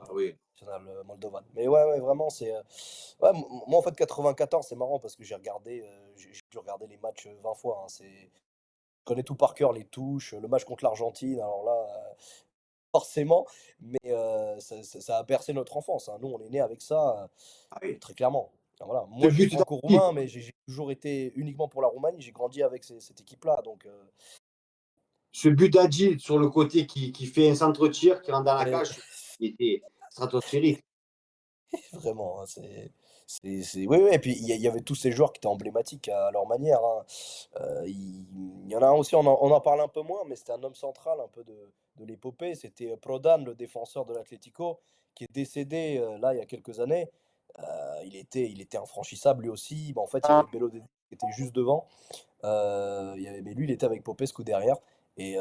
Ah oui. national moldovan. Mais ouais, ouais, vraiment, ouais, moi, en fait, 94, c'est marrant parce que j'ai dû regarder les matchs 20 fois, hein. Je connais tout par cœur, les touches, le match contre l'Argentine, alors là, forcément, mais ça a bercé notre enfance, hein. Nous, on est nés avec ça, Ah oui. très clairement. Alors voilà. Ce Moi, je suis but d'Andy. franco-roumain, mais j'ai toujours été uniquement pour la Roumanie. J'ai grandi avec cette équipe-là, donc Ce but d'Adji sur le côté qui fait un centre-tir, qui rentre dans la et- cage, il était stratosphérique. Vraiment, hein, oui, oui, et puis il y avait tous ces joueurs qui étaient emblématiques à leur manière, hein. Il y en a un aussi, on en parle un peu moins, mais c'était un homme central un peu de l'épopée. C'était Prodan, le défenseur de l'Atlético, qui est décédé là il y a quelques années. Il était infranchissable lui aussi. Bah, en fait, il y avait Belodedi qui était juste devant. Mais lui, il était avec Popescu derrière. Et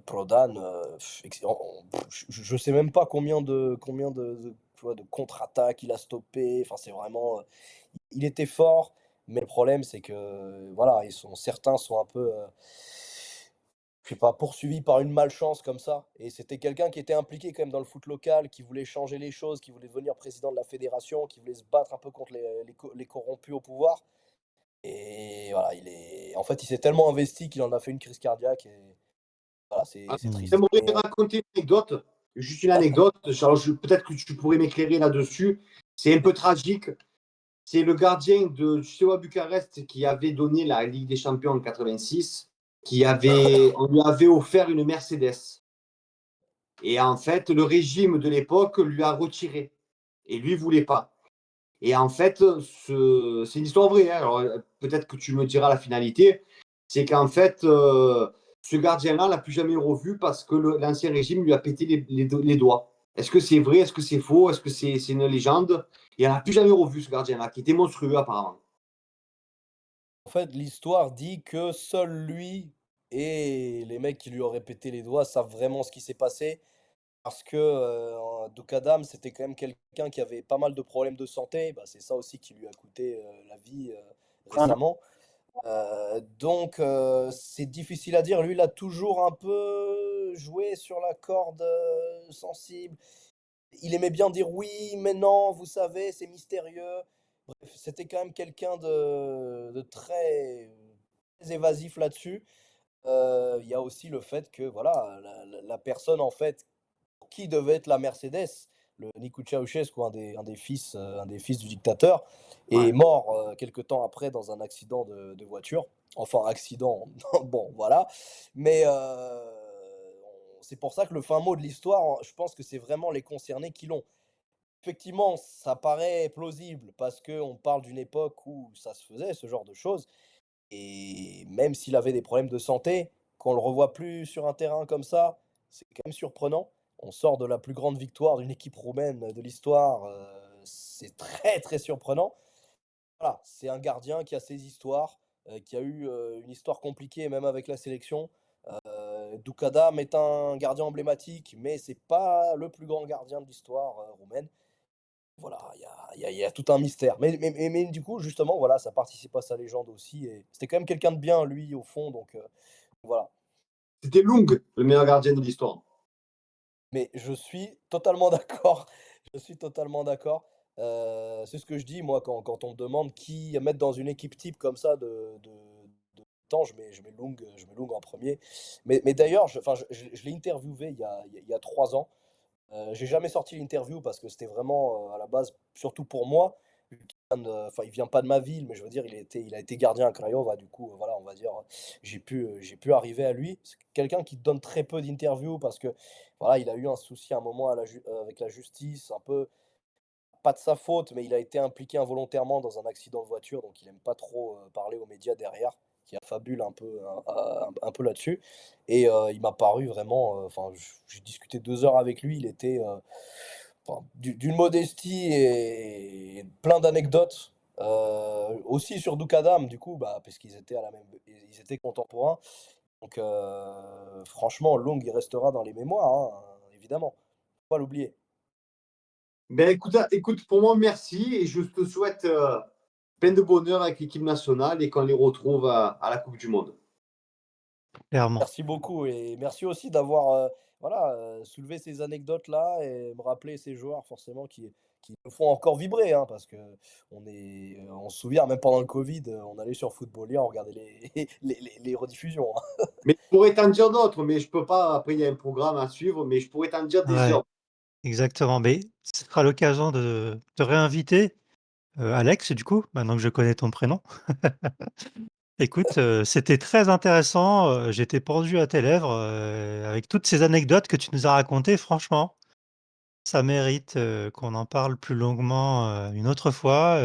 Prodan, je sais même pas tu vois, de contre-attaques il a stoppé. Enfin, c'est vraiment. Il était fort, mais le problème, c'est que voilà, certains sont un peu, je sais pas, poursuivis par une malchance comme ça. Et c'était quelqu'un qui était impliqué quand même dans le foot local, qui voulait changer les choses, qui voulait devenir président de la fédération, qui voulait se battre un peu contre les corrompus au pouvoir. Et voilà, en fait, il s'est tellement investi qu'il en a fait une crise cardiaque. Et voilà, Ah, c'est triste. j'aimerais Mais, raconter une anecdote, juste une anecdote. Alors, peut-être que tu pourrais m'éclairer là-dessus. C'est un peu tragique. C'est le gardien de Steaua Bucarest qui avait donné la Ligue des Champions en 86, on lui avait offert une Mercedes. Et en fait, le régime de l'époque lui a retiré. Et lui voulait pas. Et en fait, c'est une histoire vraie, hein. Alors, peut-être que tu me diras la finalité. C'est qu'en fait, ce gardien-là, on l'a plus jamais revu parce que l'ancien régime lui a pété les doigts. Est-ce que c'est vrai? Est-ce que c'est faux? Est-ce que c'est une légende? Et on n'a plus jamais revu ce gardien-là, qui était monstrueux apparemment. en fait, l'histoire dit que seul lui et les mecs qui lui auraient pété les doigts savent vraiment ce qui s'est passé. Parce que Doukadam, c'était quand même quelqu'un qui avait pas mal de problèmes de santé. Bah, c'est ça aussi qui lui a coûté la vie récemment. Donc, c'est difficile à dire. Lui, il a toujours un peu joué sur la corde sensible. Il aimait bien dire oui, mais non, vous savez, c'est mystérieux. Bref, c'était quand même quelqu'un de très évasif là-dessus. Il y a aussi le fait que voilà, la personne en fait qui devait être la Mercedes, le Nicu Ceausescu, un des fils du dictateur, est Ouais. mort quelque temps après dans un accident de voiture. Enfin, accident, bon, voilà. Mais c'est pour ça que le fin mot de l'histoire, je pense que c'est vraiment les concernés qui l'ont. Effectivement, ça paraît plausible parce qu'on parle d'une époque où ça se faisait, ce genre de choses. Et même s'il avait des problèmes de santé, qu'on le revoit plus sur un terrain comme ça, c'est quand même surprenant. On sort de la plus grande victoire d'une équipe roumaine de l'histoire, c'est très, très surprenant. Voilà, c'est un gardien qui a ses histoires, qui a eu, une histoire compliquée même avec la sélection. Doukadam est un gardien emblématique, mais c'est pas le plus grand gardien de l'histoire, roumaine. Voilà, il y a tout un mystère. Mais du coup, justement, voilà, ça participe à sa légende aussi. Et c'était quand même quelqu'un de bien, lui, au fond. Donc voilà. C'était Lung, le meilleur gardien de l'histoire. Mais je suis totalement d'accord. Je suis totalement d'accord. C'est ce que je dis, moi, quand on me demande qui mettre dans une équipe type comme ça de temps, je mets Lung en premier. Mais d'ailleurs, je l'ai interviewé il y a 3 ans. J'ai jamais sorti l'interview parce que c'était vraiment, à la base, surtout pour moi, vu qu'il il vient pas de ma ville, mais je veux dire, il a été gardien à Craiova, du coup, voilà, on va dire, j'ai pu arriver à lui. C'est quelqu'un qui donne très peu d'interviews parce que, voilà, il a eu un souci à un moment avec la justice, un peu, pas de sa faute, mais il a été impliqué involontairement dans un accident de voiture, donc il aime pas trop, parler aux médias derrière, qui affabule un peu, un peu là-dessus. Et il m'a paru vraiment, enfin, j'ai discuté 2 heures avec lui, il était, enfin, d'une modestie et plein d'anecdotes, aussi sur Doukadam du coup, bah, parce qu'ils étaient ils étaient contemporains. Donc franchement, Long, il restera dans les mémoires, hein, évidemment, faut pas l'oublier. Ben, écoute, pour moi, merci et je te souhaite plein de bonheur avec l'équipe nationale et qu'on les retrouve à la Coupe du Monde. Clairement. Merci beaucoup et merci aussi d'avoir, voilà, soulevé ces anecdotes-là et me rappeler ces joueurs forcément qui me font encore vibrer, hein, parce qu'on se souvient même pendant le covid, on allait sur Footballia, on regardait les rediffusions, hein. Mais je pourrais t'en dire d'autres, mais je peux pas. Après, il y a un programme à suivre, mais je pourrais t'en dire des Ouais, heures. exactement. Mais ce sera l'occasion de te réinviter, Alex, du coup, maintenant que je connais ton prénom. Écoute, c'était très intéressant, j'étais pendu à tes lèvres, avec toutes ces anecdotes que tu nous as racontées, franchement. ça mérite, qu'on en parle plus longuement, une autre fois,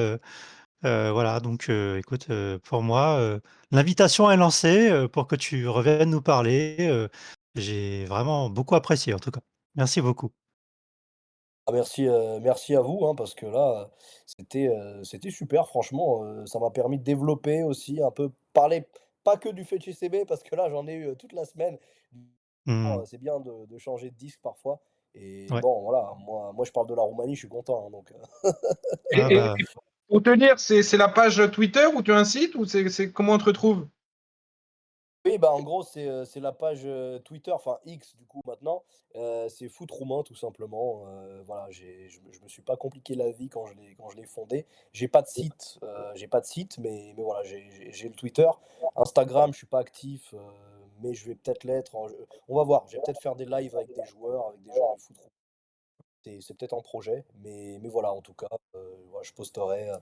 voilà donc écoute, pour moi, l'invitation est lancée, pour que tu reviennes nous parler, j'ai vraiment beaucoup apprécié en tout cas. Merci beaucoup. Ah merci à vous, hein, parce que là, c'était super franchement, ça m'a permis de développer aussi un peu, parler pas que du FetchUCB parce que là j'en ai eu, toute la semaine. Bon, Mmh. c'est bien de changer de disque parfois et Ouais. bon voilà, moi je parle de la Roumanie, je suis content, hein, donc Ah Et bah, pour te lire, c'est la page Twitter ou tu as un site ou c'est comment on te retrouve? oui, bah, en gros, c'est la page, Twitter, enfin X du coup maintenant, c'est Foot Roumain tout simplement, voilà, je me suis pas compliqué la vie quand je l'ai fondé. J'ai pas de site, mais voilà, j'ai le Twitter. Instagram, je suis pas actif, mais je vais peut-être l'être on va voir, je vais peut-être faire des lives avec des joueurs, avec des gens du foot roumain. C'est peut-être un projet, mais voilà, en tout cas, voilà, je posterai,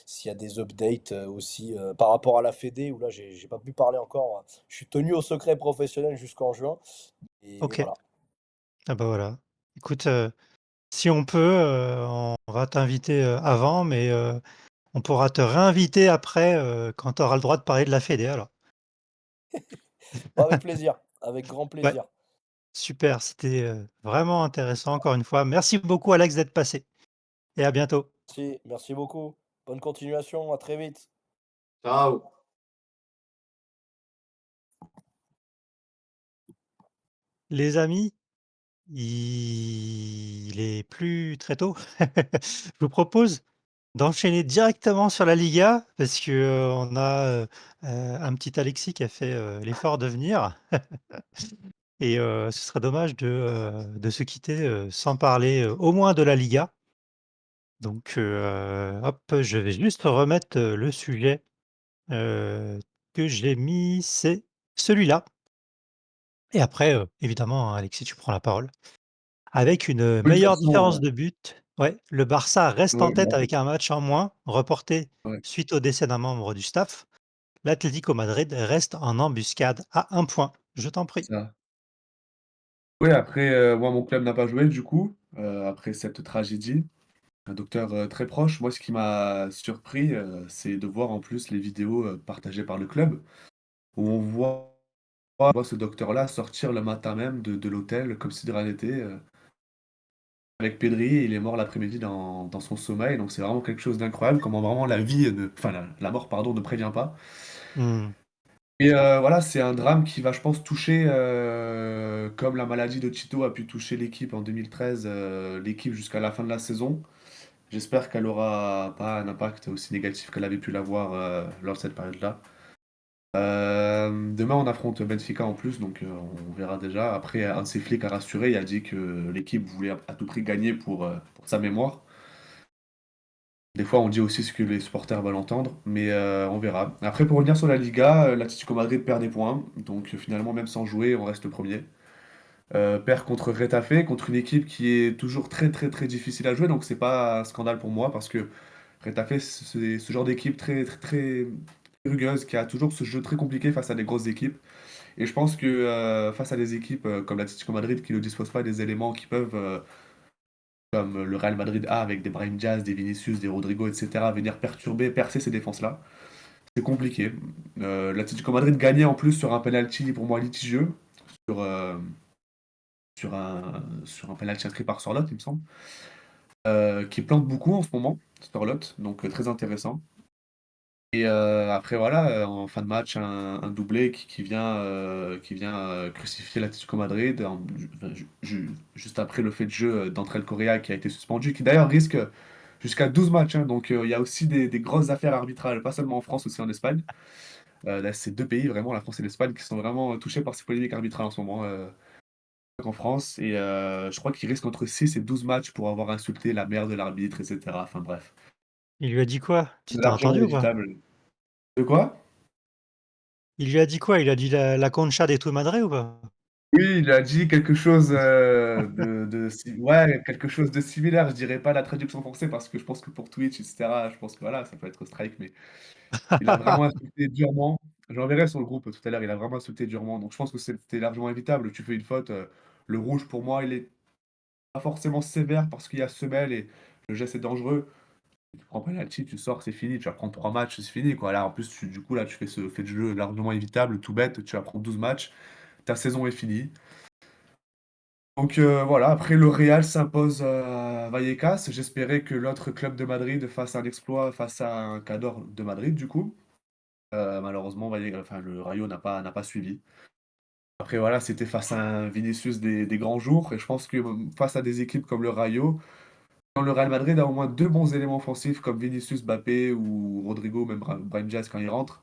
s'il y a des updates, aussi, par rapport à la fédé où là, j'ai pas pu parler encore, je suis tenu au secret professionnel jusqu'en juin et OK. voilà. Ah bah, voilà. Écoute, si on peut, on va t'inviter, avant, mais on pourra te réinviter après, quand tu auras le droit de parler de la fédé alors. Bah, avec plaisir, avec grand Ouais, plaisir. super, c'était, vraiment intéressant encore une fois. Merci beaucoup Alex d'être passé et à bientôt. Merci beaucoup. Bonne continuation, à très vite. Ciao. Les amis, il est plus très tôt. Je vous propose d'enchaîner directement sur la Liga parce que, on a, un petit Alexis qui a fait, l'effort de venir et ce serait dommage de se quitter, sans parler, au moins de la Liga. Donc hop, je vais juste remettre, le sujet, heu, que j'ai mis, c'est celui-là et après, évidemment, hein, Alexis, tu prends la parole. Avec une, Oui, de toute meilleure différence façon, de but, ouais, le Barça reste en ouais, tête avec un match en moins, reporté ouais, suite au décès d'un membre du staff. L'Atlético Madrid reste en embuscade à un point. Je t'en prie. ça. Oui, après, moi, mon club n'a pas joué du coup, après cette tragédie. Un docteur, très proche. Moi, ce qui m'a surpris, c'est de voir en plus les vidéos, partagées par le club, où on voit ce docteur-là sortir le matin même de l'hôtel comme si de rien n'était, avec Pedri. Il est mort l'après-midi dans son sommeil, donc c'est vraiment quelque chose d'incroyable, comment vraiment la vie ne enfin la mort pardon, ne prévient pas. Mmh. Et voilà, c'est un drame qui va, je pense, toucher, comme la maladie de Tito a pu toucher l'équipe en 2013, l'équipe jusqu'à la fin de la saison. J'espère qu'elle aura pas un impact aussi négatif qu'elle avait pu l'avoir, lors de cette période-là. Demain, on affronte Benfica en plus, donc on verra déjà. Après, un de ses flics a rassuré, il a dit que l'équipe voulait à tout prix gagner pour sa mémoire. Des fois, on dit aussi ce que les supporters veulent entendre, mais on verra. Après, pour revenir sur la Liga, l'Atlético Madrid perd des points, donc finalement, même sans jouer, on reste premier. Perd contre Retafe, contre une équipe qui est toujours très très très difficile à jouer, donc c'est pas un scandale pour moi parce que Retafe, c'est ce genre d'équipe très très très rugueuse qui a toujours ce jeu très compliqué face à des grosses équipes. Et je pense que face à des équipes comme l'Atlético Madrid qui ne disposent pas des éléments qui peuvent, comme le Real Madrid a avec des Brahim Diaz, des Vinicius, des Rodrigo, etc., venir perturber, percer ces défenses-là, c'est compliqué. L'Atlético Madrid gagnait en plus sur un penalty pour moi litigieux, sur, euh, sur un penalty inscrit par Sorloth, il me semble, qui plante beaucoup en ce moment, Sorloth, donc très intéressant. Et après voilà, en fin de match, un doublé qui vient crucifier l'Atlético Madrid enfin, juste après le fait de jeu d'André Correa qui a été suspendu, qui d'ailleurs risque jusqu'à 12 matchs, hein, donc il y a aussi des grosses affaires arbitrales, pas seulement en France, aussi en Espagne. Là, c'est 2 pays vraiment, la France et l'Espagne, qui sont vraiment touchés par ces polémiques arbitrales en ce moment, en France. Et je crois qu'il risque entre 6 et 12 matchs pour avoir insulté la mère de l'arbitre, etc. Enfin bref, Il lui a dit quoi? Tu t'es largement entendu ou pas? évitable. De quoi? Il lui a dit quoi? Il a dit la concha de tu madre ou pas? Oui, il a dit quelque chose, ouais, quelque chose de similaire. Je dirais pas la traduction française parce que je pense que pour Twitch et cetera, je pense que voilà, ça peut être strike, mais il a vraiment insulté durement. J'enverrai sur le groupe tout à l'heure, il a vraiment insulté durement, donc je pense que c'était largement évitable. Tu fais une faute, le rouge pour moi, il est pas forcément sévère parce qu'il y a semelle et le geste est dangereux. Tu prends penalty, tu sors, c'est fini. Tu vas prendre 3 matchs, c'est fini, quoi. Là, en plus, du coup, là, tu fais ce fait de jeu largement évitable, tout bête. Tu vas prendre 12 matchs, ta saison est finie. Donc voilà, après le Real s'impose à Vallecas. J'espérais que l'autre club de Madrid fasse un exploit face à un Cador de Madrid, du coup. Malheureusement, enfin, le Rayo n'a pas suivi. Après, voilà, c'était face à un Vinicius des grands jours. Et je pense que face à des équipes comme le Rayo, quand le Real Madrid a au moins deux bons éléments offensifs comme Vinicius, Mbappé ou Rodrigo, même Brahim Diaz quand il rentre,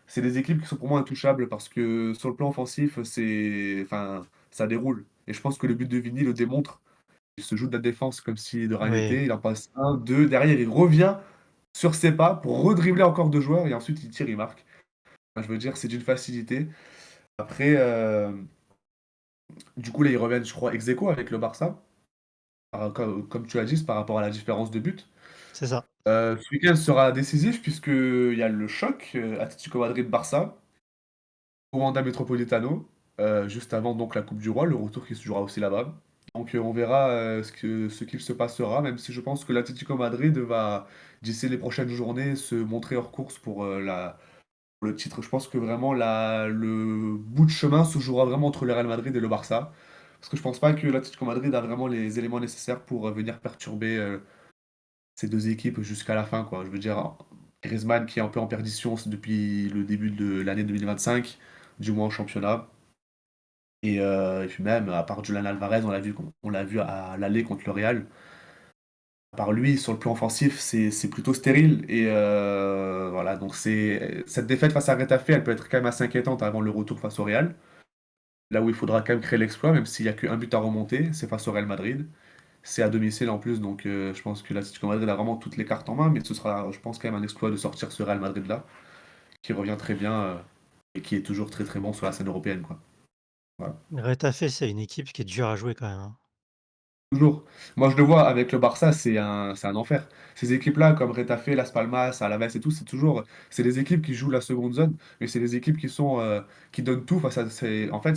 c'est des équipes qui sont pour moi intouchables parce que sur le plan offensif, enfin, ça déroule. Et je pense que le but de Vini le démontre. Il se joue de la défense comme si de rien Oui, n'était. Il en passe un, deux. Derrière, il revient sur ses pas pour redribbler encore deux joueurs et ensuite il tire, il marque. Enfin, je veux dire, c'est d'une facilité. Après, du coup, là, ils reviennent, je crois, ex aequo avec le Barça. Comme tu as dit, c'est par rapport à la différence de but. c'est ça. Ce week-end sera décisif puisqu'il y a le choc Atlético Madrid-Barça au Wanda Metropolitano, juste avant donc la Coupe du Roi, le retour qui se jouera aussi là-bas. Donc on verra ce qu'il se passera, même si je pense que l'Atlético Madrid va, d'ici les prochaines journées, se montrer hors course pour le titre. Je pense que vraiment le bout de chemin se jouera vraiment entre le Real Madrid et le Barça. Parce que je pense pas que l'Atlético Madrid a vraiment les éléments nécessaires pour venir perturber ces deux équipes jusqu'à la fin, quoi. Je veux dire, Griezmann qui est un peu en perdition depuis le début de l'année 2025, du moins en championnat. Et puis même, à part Julian Alvarez, on l'a vu à l'aller contre le Real. À part lui, sur le plan offensif, c'est plutôt stérile. Et voilà, donc cette défaite face à Retafe, elle peut être quand même assez inquiétante avant le retour face au Real. Là où il faudra quand même créer l'exploit, même s'il n'y a qu'un but à remonter, c'est face au Real Madrid. C'est à domicile en plus, donc je pense que l'Atlético Madrid a vraiment toutes les cartes en main, mais ce sera, je pense, quand même un exploit de sortir ce Real Madrid-là, qui revient très bien et qui est toujours très très bon sur la scène européenne, quoi. Voilà. Retafe, c'est une équipe qui est dure à jouer quand même, hein. Toujours. Moi, je le vois avec le Barça, c'est un enfer. Ces équipes-là, comme Retafe, Las Palmas, Alaves et tout, c'est des équipes qui jouent la seconde zone, mais c'est des équipes qui donnent tout face à, en fait,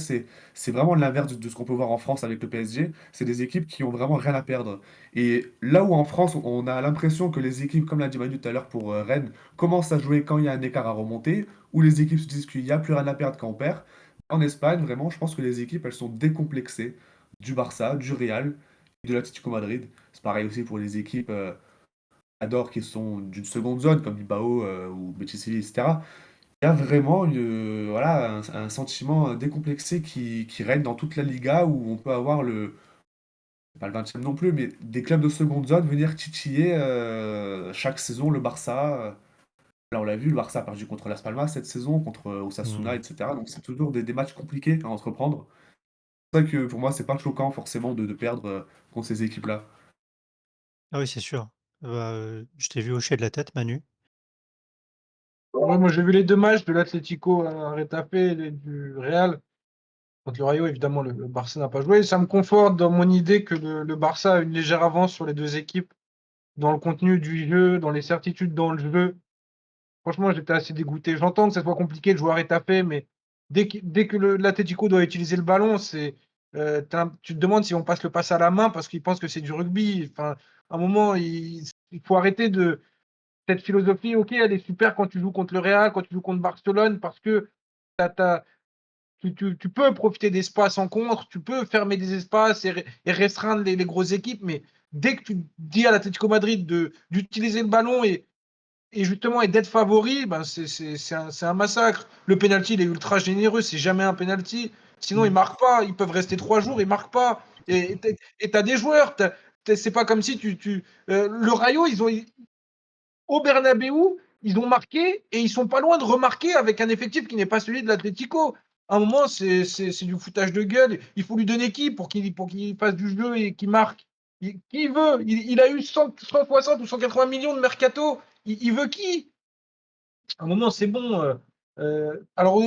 c'est vraiment l'inverse de ce qu'on peut voir en France avec le PSG. C'est des équipes qui ont vraiment rien à perdre. Et là où en France, on a l'impression que les équipes, comme l'a dit Manu tout à l'heure pour Rennes, commencent à jouer quand il y a un écart à remonter, où les équipes se disent qu'il n'y a plus rien à perdre quand on perd. En Espagne, vraiment, je pense que les équipes, elles sont décomplexées du Barça, du Real de l'Atlético Madrid. C'est pareil aussi pour les équipes adore qui sont d'une seconde zone comme Bilbao ou Betis Séville, etc. Il y a vraiment voilà, un sentiment décomplexé qui règne dans toute la Liga où on peut avoir pas le 20e non plus, mais des clubs de seconde zone venir titiller chaque saison le Barça. Là, on l'a vu, le Barça a perdu contre Las Palmas cette saison, contre Osasuna, Mmh. etc. Donc c'est toujours des matchs compliqués à entreprendre. C'est pour ça que pour moi, c'est pas choquant forcément de perdre contre ces équipes-là. Ah oui, c'est sûr. Je t'ai vu hocher de la tête, Manu. Ouais, moi j'ai vu les deux matchs de l'Atlético à Retafe et du Real. Contre le Rayo, évidemment, le Barça n'a pas joué. Ça me conforte dans mon idée que le Barça a une légère avance sur les deux équipes dans le contenu du jeu, dans les certitudes dans le jeu. Franchement, j'étais assez dégoûté. J'entends que ça soit compliqué de jouer à Retafe, mais dès que l'Atlético doit utiliser le ballon, tu te demandes si on passe à la main parce qu'ils pensent que c'est du rugby. Enfin, à un moment, il faut arrêter de cette philosophie. Ok, elle est super quand tu joues contre le Real, quand tu joues contre Barcelone, parce que tu peux profiter d'espace en contre, tu peux fermer des espaces et restreindre les grosses équipes, mais dès que tu dis à l'Atlético Madrid d'utiliser le ballon et justement et d'être favori, ben c'est un massacre. Le penalty, il est ultra généreux, c'est jamais un penalty. Sinon, ils marquent pas, ils peuvent rester 3 jours, ils marquent pas. Et t'as des joueurs, c'est pas comme si le Rayo, au Bernabeu, ils ont marqué et ils sont pas loin de remarquer avec un effectif qui n'est pas celui de l'Atlético. À un moment, c'est du foutage de gueule. Il faut lui donner qui pour qu'il fasse du jeu et qu'il marque? Qui veut? Il a eu 160 ou 180 millions de mercato. Il veut qui? À un moment, c'est bon. Alors,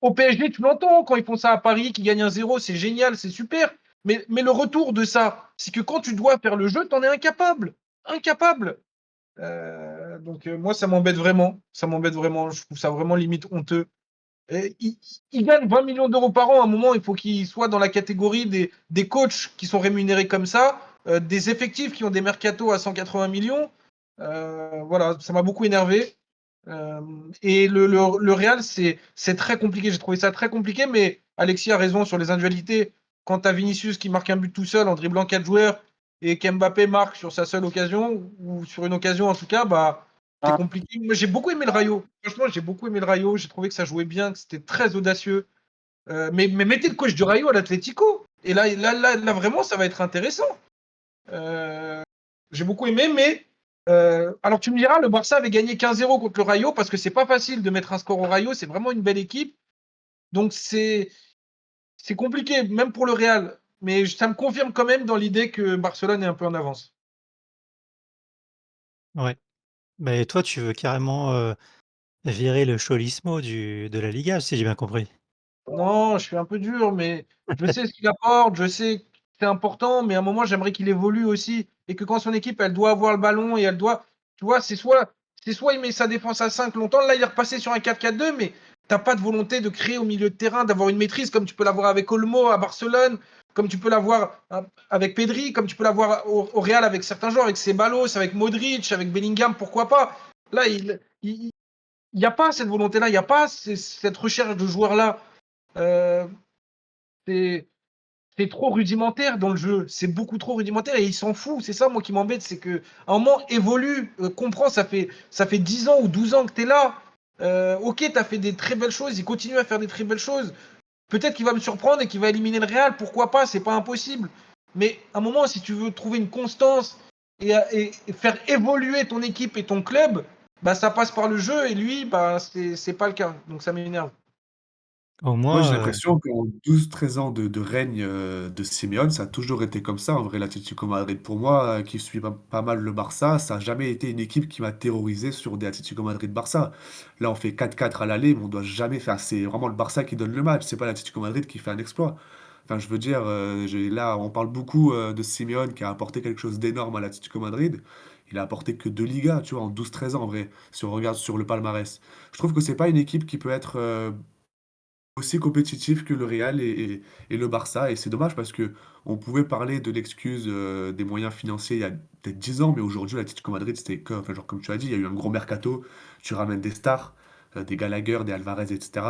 au PSG, tu l'entends quand ils font ça à Paris, qu'ils gagnent 1-0, c'est génial, c'est super. Mais le retour de ça, c'est que quand tu dois faire le jeu, t'en es incapable. Incapable. Donc moi, ça m'embête vraiment. Ça m'embête vraiment. Je trouve ça vraiment limite honteux. Il gagne 20 millions d'euros par an. À un moment, il faut qu'il soit dans la catégorie des coachs qui sont rémunérés comme ça, des effectifs qui ont des mercatos à 180 millions. Voilà, ça m'a beaucoup énervé. Euh, et le Real, c'est très compliqué. J'ai trouvé ça très compliqué, mais Alexis a raison sur les individualités. Quand tu as Vinicius qui marque un but tout seul en dribblant 4 joueurs et qu'Mbappé marque sur sa seule occasion, ou sur une occasion en tout cas, bah, c'est compliqué. Moi, j'ai beaucoup aimé le Rayo. Franchement, j'ai beaucoup aimé le Rayo. J'ai trouvé que ça jouait bien, que c'était très audacieux. Mais mettez le coach du Rayo à l'Atlético. Et là, vraiment, ça va être intéressant. Euh, j'ai beaucoup aimé, mais alors tu me diras, le Barça avait gagné 15-0 contre le Rayo parce que c'est pas facile de mettre un score au Rayo. C'est vraiment une belle équipe. Donc c'est compliqué, même pour le Real. Mais ça me confirme quand même dans l'idée que Barcelone est un peu en avance. Ouais. Mais toi, tu veux carrément, virer le Cholismo de la Liga, si j'ai bien compris? Non, je suis un peu dur, mais je sais ce qu'il apporte, je sais que c'est important, mais à un moment, j'aimerais qu'il évolue aussi. Et que quand son équipe, elle doit avoir le ballon et elle doit. Tu vois, c'est soit il met sa défense à 5 longtemps, là, il est repassé sur un 4-4-2, mais t'as pas de volonté de créer au milieu de terrain, d'avoir une maîtrise comme tu peux l'avoir avec Olmo à Barcelone, comme tu peux l'avoir avec Pedri, comme tu peux l'avoir au Real avec certains joueurs, avec Ceballos, avec Modric, avec Bellingham, pourquoi pas. Là, il n'y a pas cette volonté-là, il n'y a pas cette recherche de joueurs-là. Euh, c'est c'est trop rudimentaire dans le jeu. C'est beaucoup trop rudimentaire et il s'en fout. C'est ça, moi, qui m'embête. C'est que, à un moment, évolue, comprends, ça fait 10 ans ou 12 ans que tu es là. Ok, tu as fait des très belles choses. Il continue à faire des très belles choses. Peut-être qu'il va me surprendre et qu'il va éliminer le Real. Pourquoi pas? C'est pas impossible. Mais à un moment, si tu veux trouver une constance et faire évoluer ton équipe et ton club, bah, ça passe par le jeu. Et lui, bah, c'est pas le cas. Donc ça m'énerve. Au Moi, j'ai moins, l'impression qu'en 12-13 ans de règne de Simeone, ça a toujours été comme ça. En vrai, l'Atlético Madrid, pour moi, qui suis pas mal le Barça, ça n'a jamais été une équipe qui m'a terrorisé sur des Atlético Madrid-Barça. Là, on fait 4-4 à l'aller, mais on doit jamais faire. C'est vraiment le Barça qui donne le match, c'est pas l'Atlético Madrid qui fait un exploit. Enfin, je veux dire, là, on parle beaucoup de Simeone qui a apporté quelque chose d'énorme à l'Atlético Madrid. Il a apporté que deux Ligas, tu vois, en 12-13 ans, en vrai, si on regarde sur le palmarès. Je trouve que c'est pas une équipe qui peut être aussi compétitif que le Real et le Barça. Et c'est dommage parce que on pouvait parler de l'excuse des moyens financiers il y a peut-être 10 ans, mais aujourd'hui, l'Atlético Madrid, c'était que, enfin, genre, comme tu as dit, il y a eu un gros mercato, tu ramènes des stars, des Gallagher, des Alvarez, etc.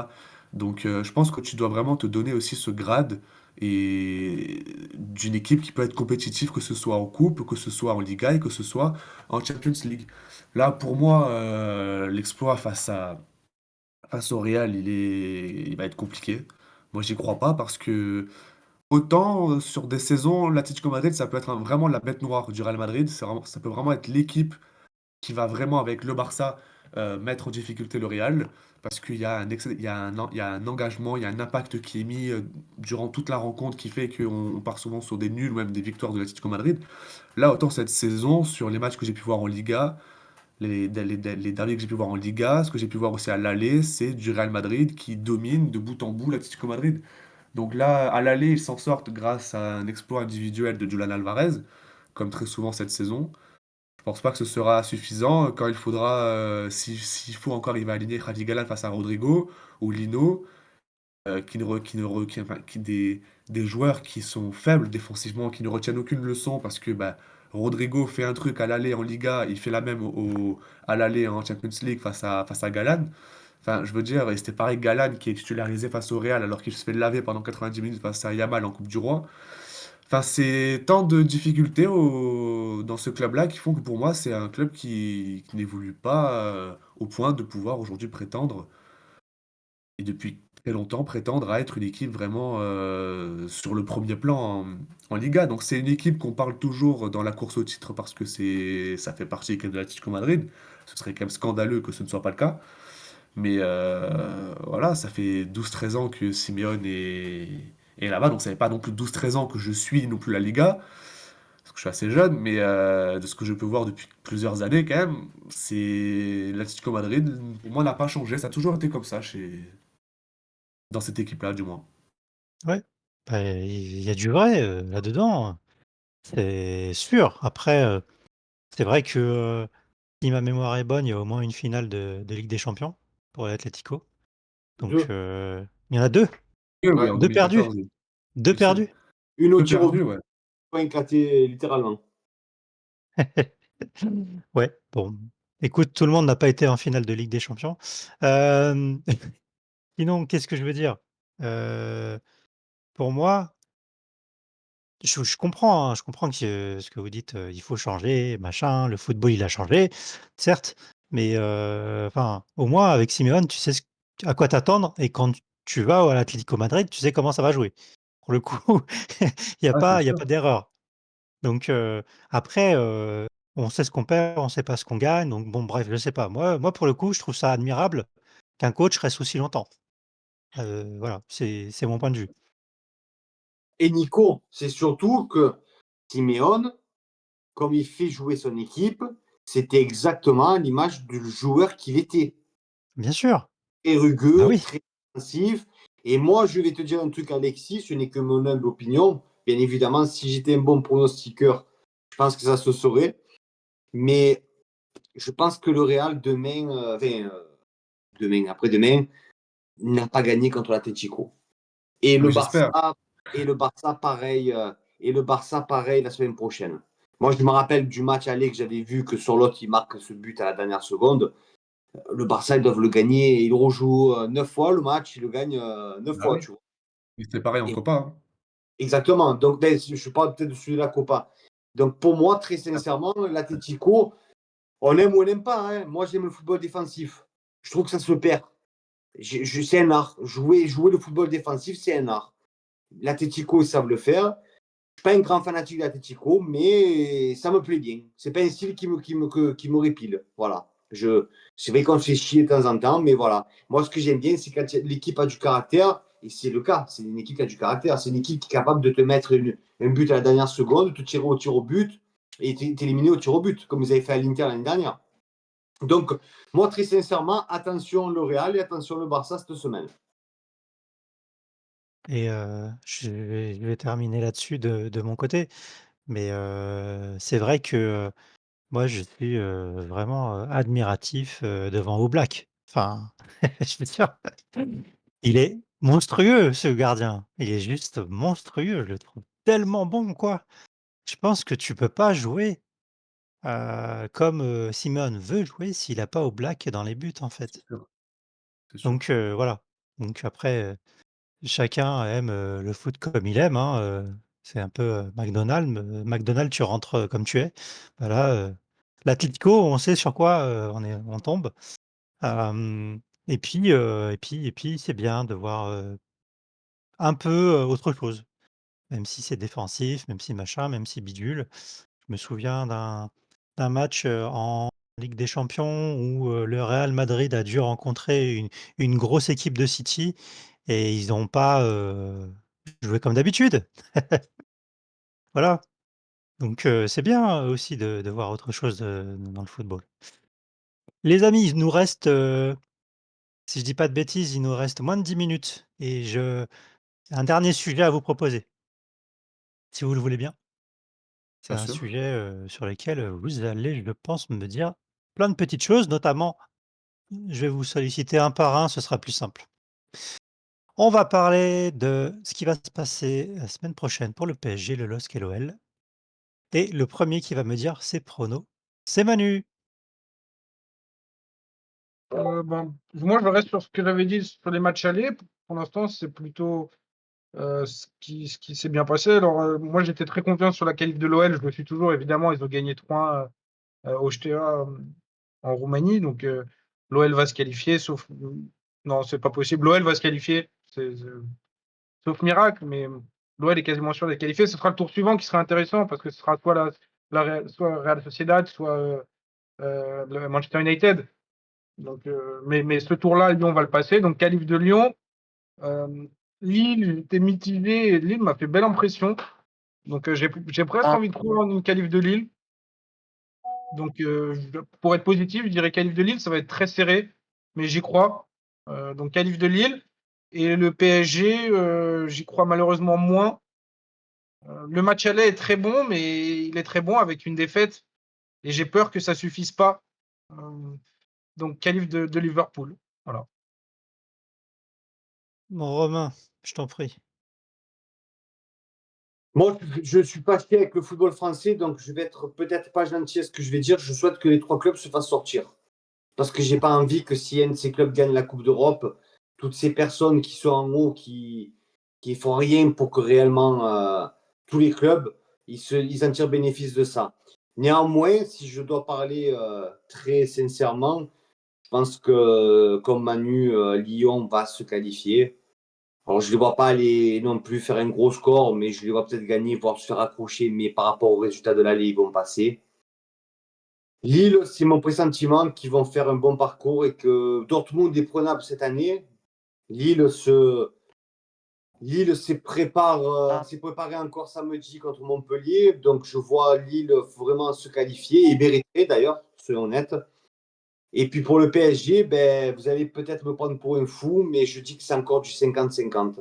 Donc, je pense que tu dois vraiment te donner aussi ce grade et d'une équipe qui peut être compétitive, que ce soit en Coupe, que ce soit en Liga et que ce soit en Champions League. Là, pour moi, l'exploit face au Real, il va être compliqué. Moi, j'y crois pas parce que autant sur des saisons, l'Atlético Madrid, ça peut être vraiment la bête noire du Real Madrid. Ça peut vraiment être l'équipe qui va vraiment, avec le Barça, mettre en difficulté le Real. Parce qu'il y a il y a un engagement, il y a un impact qui est mis durant toute la rencontre qui fait qu'on part souvent sur des nuls ou même des victoires de l'Atlético Madrid. Là, autant cette saison, sur les matchs que j'ai pu voir en Liga, les derniers que j'ai pu voir en Liga, ce que j'ai pu voir aussi à l'aller, c'est du Real Madrid qui domine de bout en bout l'Atlético Madrid. Donc là, à l'aller, ils s'en sortent grâce à un exploit individuel de Julian Alvarez, comme très souvent cette saison. Je pense pas que ce sera suffisant quand il faudra, s'il faut encore, il va aligner Javi Galán face à Rodrigo ou Lino, enfin, des joueurs qui sont faibles défensivement, qui ne retiennent aucune leçon parce que bah, Rodrigo fait un truc à l'aller en Liga, il fait la même à l'aller en Champions League face à Galán. Enfin, je veux dire, et c'était pareil, Galán qui est titularisé face au Real alors qu'il se fait laver pendant 90 minutes face à Yamal en Coupe du Roi. Enfin, c'est tant de difficultés dans ce club-là qui font que pour moi, c'est un club qui n'évolue pas au point de pouvoir aujourd'hui prétendre et depuis très longtemps prétendre à être une équipe vraiment sur le premier plan en Liga. Donc c'est une équipe qu'on parle toujours dans la course au titre parce que ça fait partie quand même de l'Atlético Madrid. Ce serait quand même scandaleux que ce ne soit pas le cas. Mais voilà, ça fait 12-13 ans que Simeone est là-bas. Donc ça fait pas non plus 12-13 ans que je suis non plus la Liga. Parce que je suis assez jeune, mais de ce que je peux voir depuis plusieurs années quand même, c'est l'Atlético Madrid, pour moi, n'a pas changé. Ça a toujours été comme ça dans cette équipe-là, du moins. ouais, bah, il y a du vrai, là-dedans, c'est sûr. Après, c'est vrai que, si ma mémoire est bonne, il y a au moins une finale de Ligue des Champions pour l'Atlético. Donc, Deux. il y en a 2? Oui, Ouais. en 2 perdus? 2014, oui. 2 Bien sûr. perdus? Une au 2 tir au perdus, but, ouais. pas éclaté littéralement. Ouais, bon, écoute, tout le monde n'a pas été en finale de Ligue des Champions. Hem, sinon, qu'est-ce que je veux dire? Heu, pour moi, je comprends, hein, je comprends que ce que vous dites, il faut changer, machin, le football, il a changé, certes, mais enfin, au moins avec Simeone, tu sais à quoi t'attendre et quand tu vas à l'Atlético Madrid, tu sais comment ça va jouer. Pour le coup, Ah, c'est il y a sûr. pas d'erreur. Donc après, on sait ce qu'on perd, on sait pas ce qu'on gagne, donc bon, bref, je sais pas. Moi, pour le coup, je trouve ça admirable qu'un coach reste aussi longtemps. Voilà, c'est mon point de vue. Et Nico, c'est surtout que Simeone, comme il fait jouer son équipe, c'était exactement à l'image du joueur qu'il était. Bien sûr, Très bah rugueux, oui, très défensif. Et moi, je vais te dire un truc, Alexis, ce n'est que mon humble opinion. Bien évidemment, si j'étais un bon pronostiqueur, je pense que ça se saurait. Mais je pense que le Real, demain, après-demain, n'a pas gagné contre l'Atlético. Et Ah, le mais j'espère. Barça, et le Barça pareil, et le Barça pareil la semaine prochaine. Moi, je me rappelle du match aller que j'avais vu que sur l'autre, il marque ce but à la dernière seconde. Le Barça, ils doivent le gagner. Ils rejouent 9 fois le match, ils le gagnent 9 Bah fois, oui. tu vois. Et c'était pareil en Et Copa, hein. exactement. Donc, ben, je parle peut-être de celui de la Copa. Donc, pour moi, très sincèrement, l'Atlético, on aime ou on n'aime pas, hein. Moi, j'aime le football défensif. Je trouve que ça se perd. C'est un art. Jouer le football défensif, c'est un art. L'Atlético, ils savent le faire. Je suis pas un grand fanatique d'Atletico, mais ça me plaît bien. C'est pas un style qui me répile. Voilà. C'est vrai qu'on se fait chier de temps en temps, mais voilà. Moi, ce que j'aime bien, c'est quand l'équipe a du caractère, et c'est le cas. C'est une équipe qui a du caractère. C'est une équipe qui est capable de te mettre un but à la dernière seconde, de te tirer au tir au but et t'éliminer au tir au but, comme vous avez fait à l'Inter l'année dernière. Donc, moi, très sincèrement, attention le Real et attention le Barça cette semaine. et je vais terminer là-dessus de mon côté, mais c'est vrai que, moi, je suis, vraiment, admiratif, devant Oblak. Enfin, je veux dire, il est monstrueux ce gardien. Il est juste monstrueux, je le trouve tellement bon, quoi. Je pense que tu peux pas jouer, comme, Simeone veut jouer s'il a pas Oblak dans les buts, en C'est fait. sûr, c'est sûr. Donc voilà. Donc après, chacun aime, le foot comme il aime, hein, c'est un peu, McDonald's, tu rentres, comme tu es. Voilà, l'Atlético, on sait sur quoi, on tombe. Hem et puis c'est bien de voir, un peu, autre chose. Même si c'est défensif, même si machin, même si bidule. Je me souviens d'un match, en Ligue des Champions où, le Real Madrid a dû rencontrer une grosse équipe de City et ils n'ont pas, joué comme d'habitude. Voilà, donc c'est bien, aussi de voir autre chose, dans le football. Les amis, il nous reste, si je dis pas de bêtises, il nous reste moins de 10 minutes et je un dernier sujet à vous proposer, si vous le voulez bien. C'est Bien un sûr. sujet, sur lequel, vous allez, je pense, me dire plein de petites choses, notamment, je vais vous solliciter un par un, ce sera plus simple. On va parler de ce qui va se passer la semaine prochaine pour le PSG, le LOSC et l'OL et le premier qui va me dire ses pronos, c'est Manu. Ben, moi, je reste sur ce que j'avais dit sur les matchs allés. Pour l'instant, c'est plutôt ce qui s'est bien passé. Alors, moi, j'étais très confiant sur la qualif de l'OL. Je le suis toujours, évidemment. Ils ont gagné 3 au STEA en Roumanie. Donc, l'OL va se qualifier, sauf. Non, c'est pas possible. L'OL va se qualifier, sauf miracle, mais l'OL est quasiment sûr d'être qualifié. Ce sera le tour suivant qui sera intéressant parce que ce sera soit soit Real Sociedad, soit le Manchester United. Donc, mais ce tour-là, Lyon va le passer. Donc, qualif de Lyon. Euh, Lille, j'étais mitigé. Lille m'a fait belle impression. Donc, j'ai presque envie de trouver une qualif de Lille. Donc, pour être positif, je dirais qualif de Lille. Ça va être très serré, mais j'y crois. Donc, qualif de Lille. Et le PSG, j'y crois malheureusement moins. Le match aller est très bon, mais il est très bon avec une défaite. Et j'ai peur que ça suffise pas. Donc, qualif de Liverpool. Voilà. Mon Romain, je t'en prie. Moi, je suis pas fier avec le football français, donc je vais être peut-être pas gentil à ce que je vais dire. Je souhaite que les 3 clubs se fassent sortir. Parce que j'ai pas envie que si un de ces clubs gagne la Coupe d'Europe, toutes ces personnes qui sont en haut, qui font rien pour que réellement tous les clubs, ils en tirent bénéfice de ça. Néanmoins, si je dois parler très sincèrement, je pense que comme Manu, Lyon va se qualifier. Alors je ne les vois pas aller non plus faire un gros score, mais je les vois peut-être gagner, voire se faire accrocher, mais par rapport au résultat de l'aller, ils vont passer. Lille, c'est mon pressentiment qu'ils vont faire un bon parcours et que Dortmund est prenable cette année. Lille se, Lille s'est préparé encore samedi contre Montpellier, donc je vois Lille vraiment se qualifier et mériter d'ailleurs, soyons honnêtes. Et puis pour le PSG, ben, vous allez peut-être me prendre pour un fou, mais je dis que c'est encore du 50-50.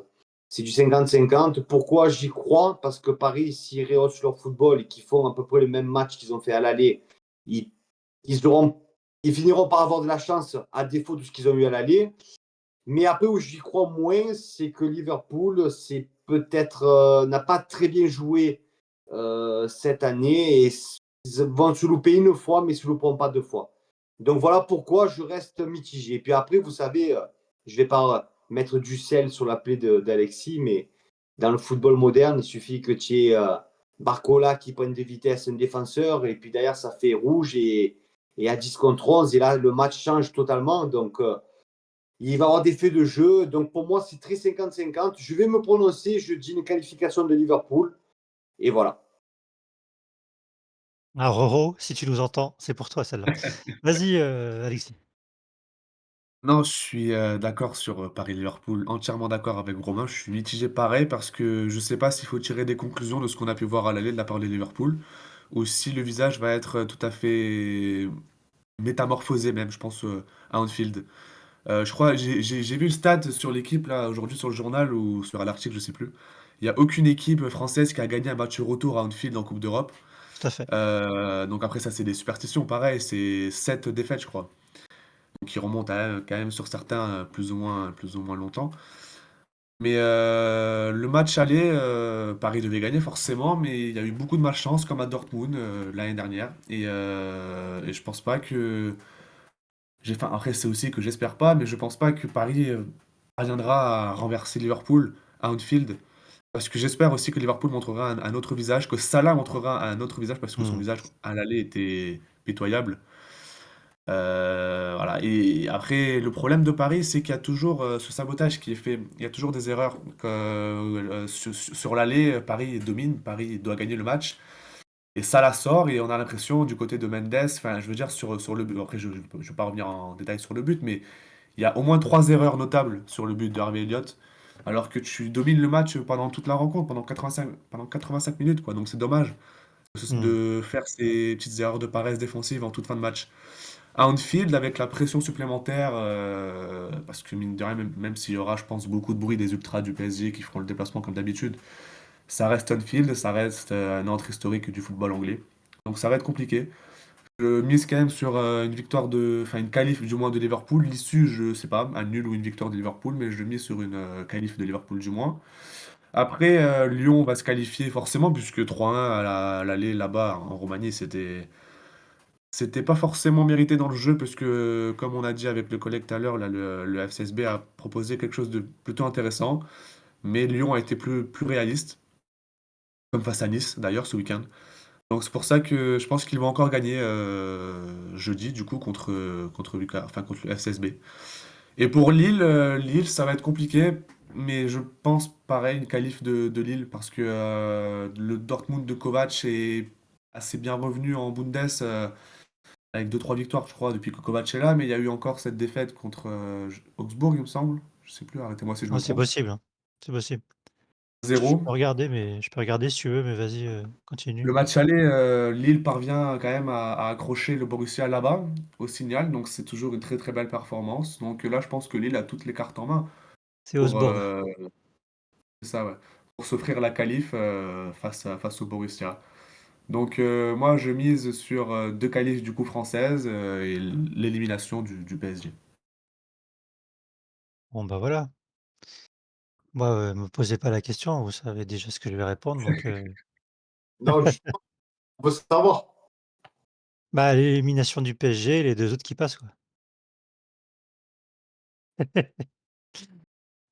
C'est du 50-50. Pourquoi j'y crois? Parce que Paris, s'ils rehaussent leur football et qu'ils font à peu près le même match qu'ils ont fait à l'aller, ils, ils, auront, ils finiront par avoir de la chance à défaut de ce qu'ils ont eu à l'aller. Mais après, où j'y crois moins, c'est que Liverpool, c'est peut-être n'a pas très bien joué cette année et ils vont se louper une fois, mais ils ne se louperont pas 2 fois. Donc voilà pourquoi je reste mitigé. Et puis après, vous savez, je ne vais pas mettre du sel sur la plaie d'Alexis, mais dans le football moderne, il suffit que tu aies Barcola qui prenne de vitesse un défenseur, et puis derrière, ça fait rouge et à 10 contre 11, et là, le match change totalement. Donc, il va y avoir des faits de jeu. Donc pour moi, c'est très 50-50. Je vais me prononcer. Je dis une qualification de Liverpool. Et voilà. Ah Roro, si tu nous entends, c'est pour toi celle-là. Vas-y, Alexis. Non, je suis, d'accord sur, Paris-Liverpool, entièrement d'accord avec Romain. Je suis mitigé pareil parce que je sais pas s'il faut tirer des conclusions de ce qu'on a pu voir à l'aller de la part de Liverpool ou si le visage va être, tout à fait métamorphosé même, je pense, à Anfield. Je crois j'ai vu le stade sur l'équipe là, aujourd'hui sur le journal ou sur l'article, je sais plus. Il y a aucune équipe française qui a gagné un match retour à Anfield en Coupe d'Europe. Tout à fait. Donc après ça, c'est des superstitions, pareil, c'est 7 défaites, je crois. Donc qui remontent à quand même sur certains, plus ou moins longtemps. Mais le match aller, Paris devait gagner forcément, mais il y a eu beaucoup de malchance comme à Dortmund, l'année dernière et je pense pas que enfin, après c'est aussi que j'espère pas, mais je pense pas que Paris, parviendra à renverser Liverpool à Anfield. Parce que j'espère aussi que Liverpool montrera un autre visage, que Salah montrera un autre visage parce que son Mmh. visage à l'aller était pitoyable. Voilà et après le problème de Paris, c'est qu'il y a toujours, ce sabotage qui est fait. Il y a toujours des erreurs que, sur l'aller, Paris domine, Paris doit gagner le match et Salah sort et on a l'impression du côté de Mendes, enfin je veux dire sur le but, après je vais pas revenir en détail sur le but, mais il y a au moins 3 erreurs notables sur le but de Harvey Elliott, alors que tu domines le match pendant toute la rencontre, pendant 85 minutes, quoi. Donc c'est dommage Mmh. de faire ces petites erreurs de paresse défensive en toute fin de match. À Anfield, avec la pression supplémentaire, parce que mine de rien, même s'il y aura, je pense, beaucoup de bruit des ultras du PSG qui feront le déplacement comme d'habitude, ça reste Anfield, ça reste un entre historique du football anglais. Donc ça va être compliqué. Je mise quand même sur une victoire enfin une qualif du moins de Liverpool. L'issue, je sais pas, un nul ou une victoire de Liverpool, mais je mise sur une qualif de Liverpool du moins. Après, Lyon va se qualifier forcément, puisque 3-1 à l'aller là-bas en Roumanie, c'était pas forcément mérité dans le jeu, parce que, comme on a dit avec le collègue tout à l'heure, là, le FCSB a proposé quelque chose de plutôt intéressant, mais Lyon a été plus réaliste, comme face à Nice d'ailleurs ce week-end. Donc c'est pour ça que je pense qu'ils vont encore gagner jeudi du coup contre le FCSB. Et pour Lille, Lille ça va être compliqué, mais je pense pareil une qualif de Lille parce que le Dortmund de Kovac est assez bien revenu en Bundes avec deux trois victoires je crois depuis que Kovac est là, mais il y a eu encore cette défaite contre Augsbourg il me semble. Je sais plus, arrêtez-moi si je Ah me c'est trompe. possible, hein. C'est possible. Zéro. Je peux regarder si tu veux, mais vas-y, Le continue. match aller, Lille parvient quand même à accrocher le Borussia là-bas, au Signal, donc c'est toujours une très très belle performance. Donc là, je pense que Lille a toutes les cartes en main C'est pour, Augsbourg. c'est ça, ouais, pour s'offrir la qualif face au Borussia. Donc moi, je mise sur deux qualifs du coup françaises et l'élimination du PSG. Bon bah voilà. Moi, me posez pas la question, vous savez déjà ce que je vais répondre donc Non, justement, on veut savoir. bah, l'élimination du PSG et les 2 autres qui passent, quoi.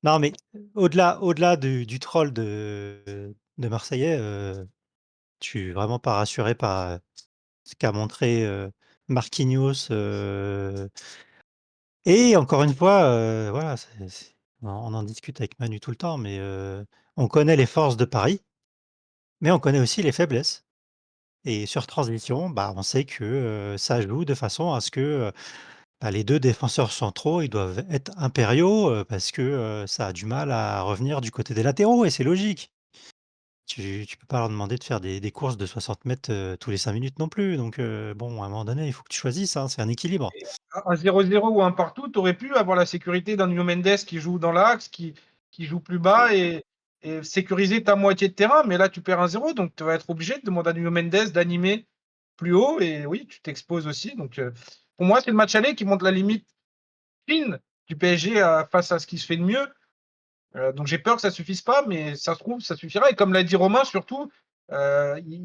Non, mais au-delà du troll de marseillais, je suis vraiment pas rassuré par, ce qu'a montré, Marquinhos, et encore une fois, voilà, on en discute avec Manu tout le temps, mais on connaît les forces de Paris, mais on connaît aussi les faiblesses et sur transition, bah, on sait que, ça joue de façon à ce que, bah, les 2 défenseurs centraux, ils doivent être impériaux, parce que, ça a du mal à revenir du côté des latéraux et c'est logique. Tu peux pas leur demander de faire des courses de 60 mètres, tous les 5 minutes non plus, donc bon, à un moment donné, il faut que tu choisisses, hein, c'est un équilibre. Un 0-0 ou un partout, tu aurais pu avoir la sécurité d'un Nuno Mendes qui joue dans l'axe, qui joue plus bas et sécuriser ta moitié de terrain. Mais là, tu perds un 0, donc tu vas être obligé de demander à Nuno Mendes d'animer plus haut. Et oui, tu t'exposes aussi. Donc, pour moi, c'est le match aller qui montre la limite fine du PSG face à ce qui se fait de mieux. Donc j'ai peur que ça suffise pas, mais ça se trouve, ça suffira. Et comme l'a dit Romain, surtout,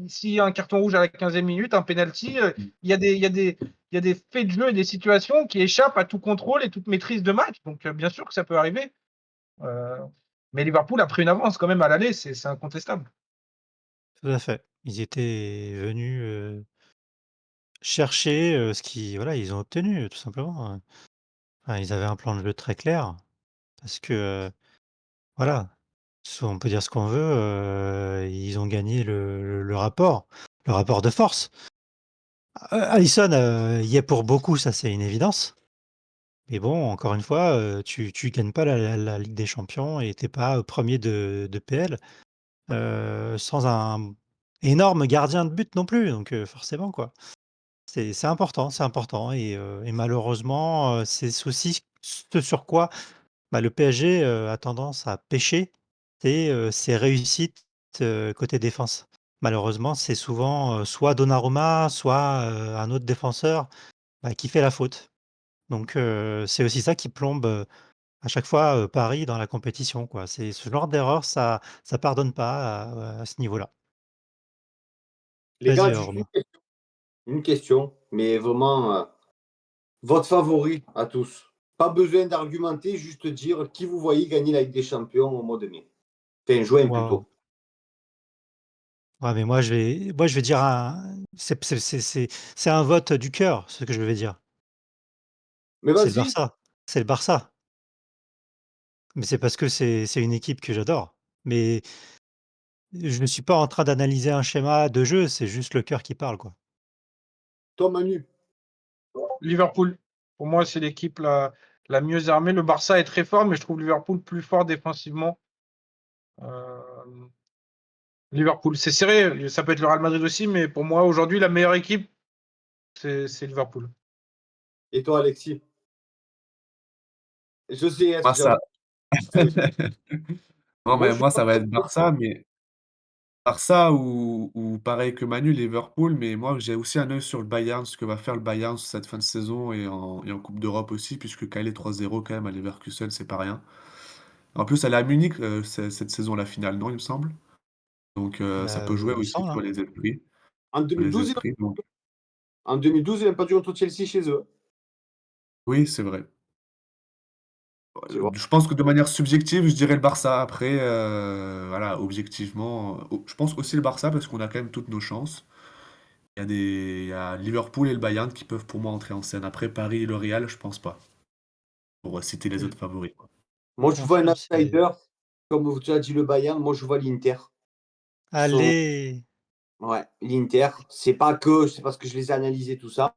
s'il y a un carton rouge à la 15e minute, un penalty, il y a des faits de jeu et des situations qui échappent à tout contrôle et toute maîtrise de match. Donc bien sûr que ça peut arriver. Euh, mais Liverpool a pris une avance quand même à l'aller, c'est incontestable. Tout à fait. Ils étaient venus, chercher, ce qui voilà, ils ont obtenu, tout simplement, enfin, ils avaient un plan de jeu très clair parce que, voilà, on peut dire ce qu'on veut, ils ont gagné le rapport de force. Alisson, y est pour beaucoup, ça c'est une évidence. Mais bon, encore une fois, tu gagnes pas la Ligue des champions et tu pas, 1 de PL, sans un énorme gardien de but non plus, donc forcément quoi. C'est important et malheureusement, c'est aussi ce sur quoi, bah, le PSG, a tendance à pêcher, c'est, ses réussites, côté défense. Malheureusement, c'est souvent, soit Donnarumma, soit, un autre défenseur, bah, qui fait la faute. Donc c'est aussi ça qui plombe, à chaque fois, Paris dans la compétition, quoi. C'est ce genre d'erreur, ça pardonne pas à ce niveau-là. Les gars, Vas-y, juste Romain. une question, mais vraiment, votre favori à tous. Pas besoin d'argumenter, juste dire qui vous voyez gagner la Ligue des Champions au mois de mai. Enfin, juin Waouh! plutôt. Ouais, mais moi je vais dire c'est un vote du cœur, ce que je vais dire. Mais C'est le vas-y, Barça. C'est le Barça. Mais c'est parce que c'est une équipe que j'adore. Mais je ne suis pas en train d'analyser un schéma de jeu, c'est juste le cœur qui parle, quoi. toi Manu. Liverpool, pour moi, c'est l'équipe la mieux armée. Le Barça est très fort, mais je trouve Liverpool plus fort défensivement. Euh, Liverpool, c'est serré. Ça peut être le Real Madrid aussi, mais pour moi, aujourd'hui, la meilleure équipe, c'est Liverpool. Et toi Alexis. Je sais, hein, Barça. oui. Non, Moi, mais je suis moi, pas ça va trop être Barça, mais Barça ou pareil que Manu, Liverpool, mais moi, j'ai aussi un œil sur le Bayern, ce que va faire le Bayern sur cette fin de saison et en Coupe d'Europe aussi, puisque Calais 3-0 quand même à Leverkusen, c'est pas rien. En plus, elle est à Munich, cette saison, la finale, non, il me semble? Donc, ça Bah, peut jouer il me aussi semble, sur hein. les esprits en sur les 2012, esprits, donc en 2012, il n'a pas dû contre Chelsea chez eux. oui, c'est vrai. Tu vois. Je pense que de manière subjective, je dirais le Barça. Après, voilà, objectivement, je pense aussi le Barça parce qu'on a quand même toutes nos chances. Il y a Liverpool et le Bayern qui peuvent pour moi entrer en scène. Après Paris et le Real, je pense pas. Pour citer les autres favoris, quoi. Je Moi, je vois un confirme, c'est outsider, comme tu as dit le Bayern, moi je vois l'Inter. Ils sont, allez! ouais, l'Inter, c'est parce que je les ai analysés tout ça.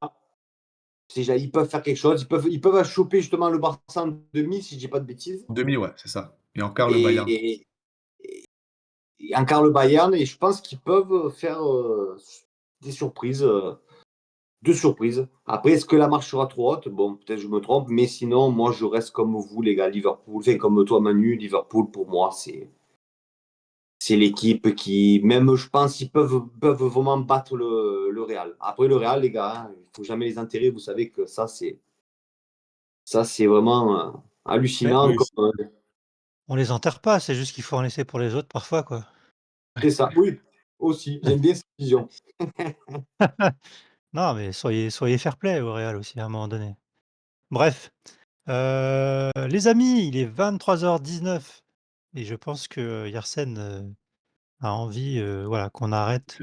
Ils peuvent faire quelque chose, ils peuvent choper justement le Barça en demi, si je dis pas de bêtises. Demi, ouais, c'est ça. Et encore le Bayern. Et, et encore le Bayern, et je pense qu'ils peuvent faire des surprises, deux surprises. Après, est-ce que la marche sera trop haute? Bon, peut-être je me trompe, mais sinon, moi, je reste comme vous, les gars, Liverpool. Enfin, comme toi, Manu, Liverpool, pour moi, c'est l'équipe qui, même, je pense, ils peuvent vraiment battre le Real. Après, le Real, les gars, hein, il faut jamais les enterrer. Vous savez que ça, c'est vraiment Mais hallucinant. Oui, On les enterre pas, c'est juste qu'il faut en laisser pour les autres parfois, quoi. C'est ça, oui, aussi, j'aime bien cette vision. Non, mais soyez fair-play au Real aussi, à un moment donné. Bref, les amis, il est 23h19 et je pense que Yersen, a envie, voilà, qu'on arrête.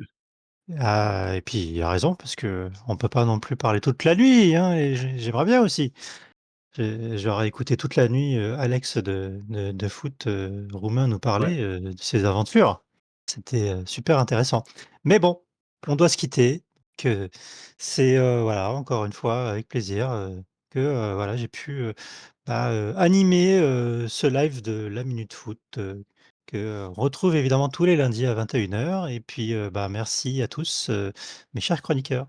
Et puis il a raison parce qu'on peut pas non plus parler toute la nuit, hein, et j'aimerais bien aussi. J'aurais écouté toute la nuit, Alex de foot, roumain nous Ouais. parler, de ses aventures. C'était, super intéressant. Mais bon, on doit se quitter, que c'est, voilà, encore une fois avec plaisir, que, voilà, j'ai pu, animer, ce live de la minute foot, que, on retrouve évidemment tous les lundis à 21h et puis, merci à tous, mes chers chroniqueurs.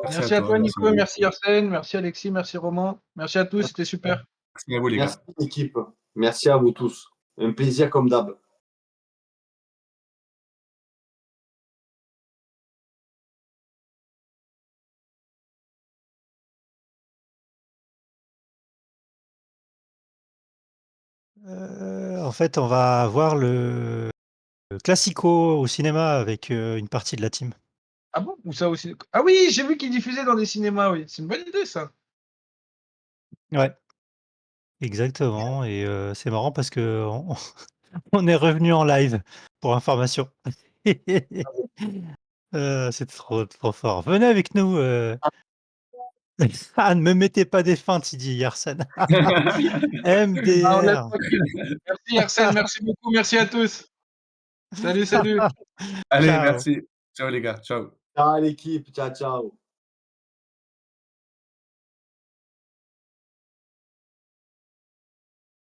Merci à Merci à toi, toi, merci Nico, merci Arsène, merci Alexis, merci Romain. Merci à tous, c'était super. à vous les gars. Merci l'équipe, merci à vous tous. Un plaisir comme d'hab. En fait, on va voir le Classico au cinéma avec, une partie de la team. Ah bon? Ou ça aussi? Ah oui, j'ai vu qu'il diffusait dans des cinémas, oui. C'est une bonne idée, ça. Ouais, exactement et c'est marrant parce qu'on on est revenu en live pour information. C'est trop fort. Venez avec nous, ah, ne me mettez pas des feintes, il dit Yersen. Ah, on laisse MDR. tranquille. Merci Arsène, merci beaucoup, merci à tous. Salut, salut. Allez, Ciao. merci. Ciao les gars, ciao. Ciao l'équipe, ciao, ciao.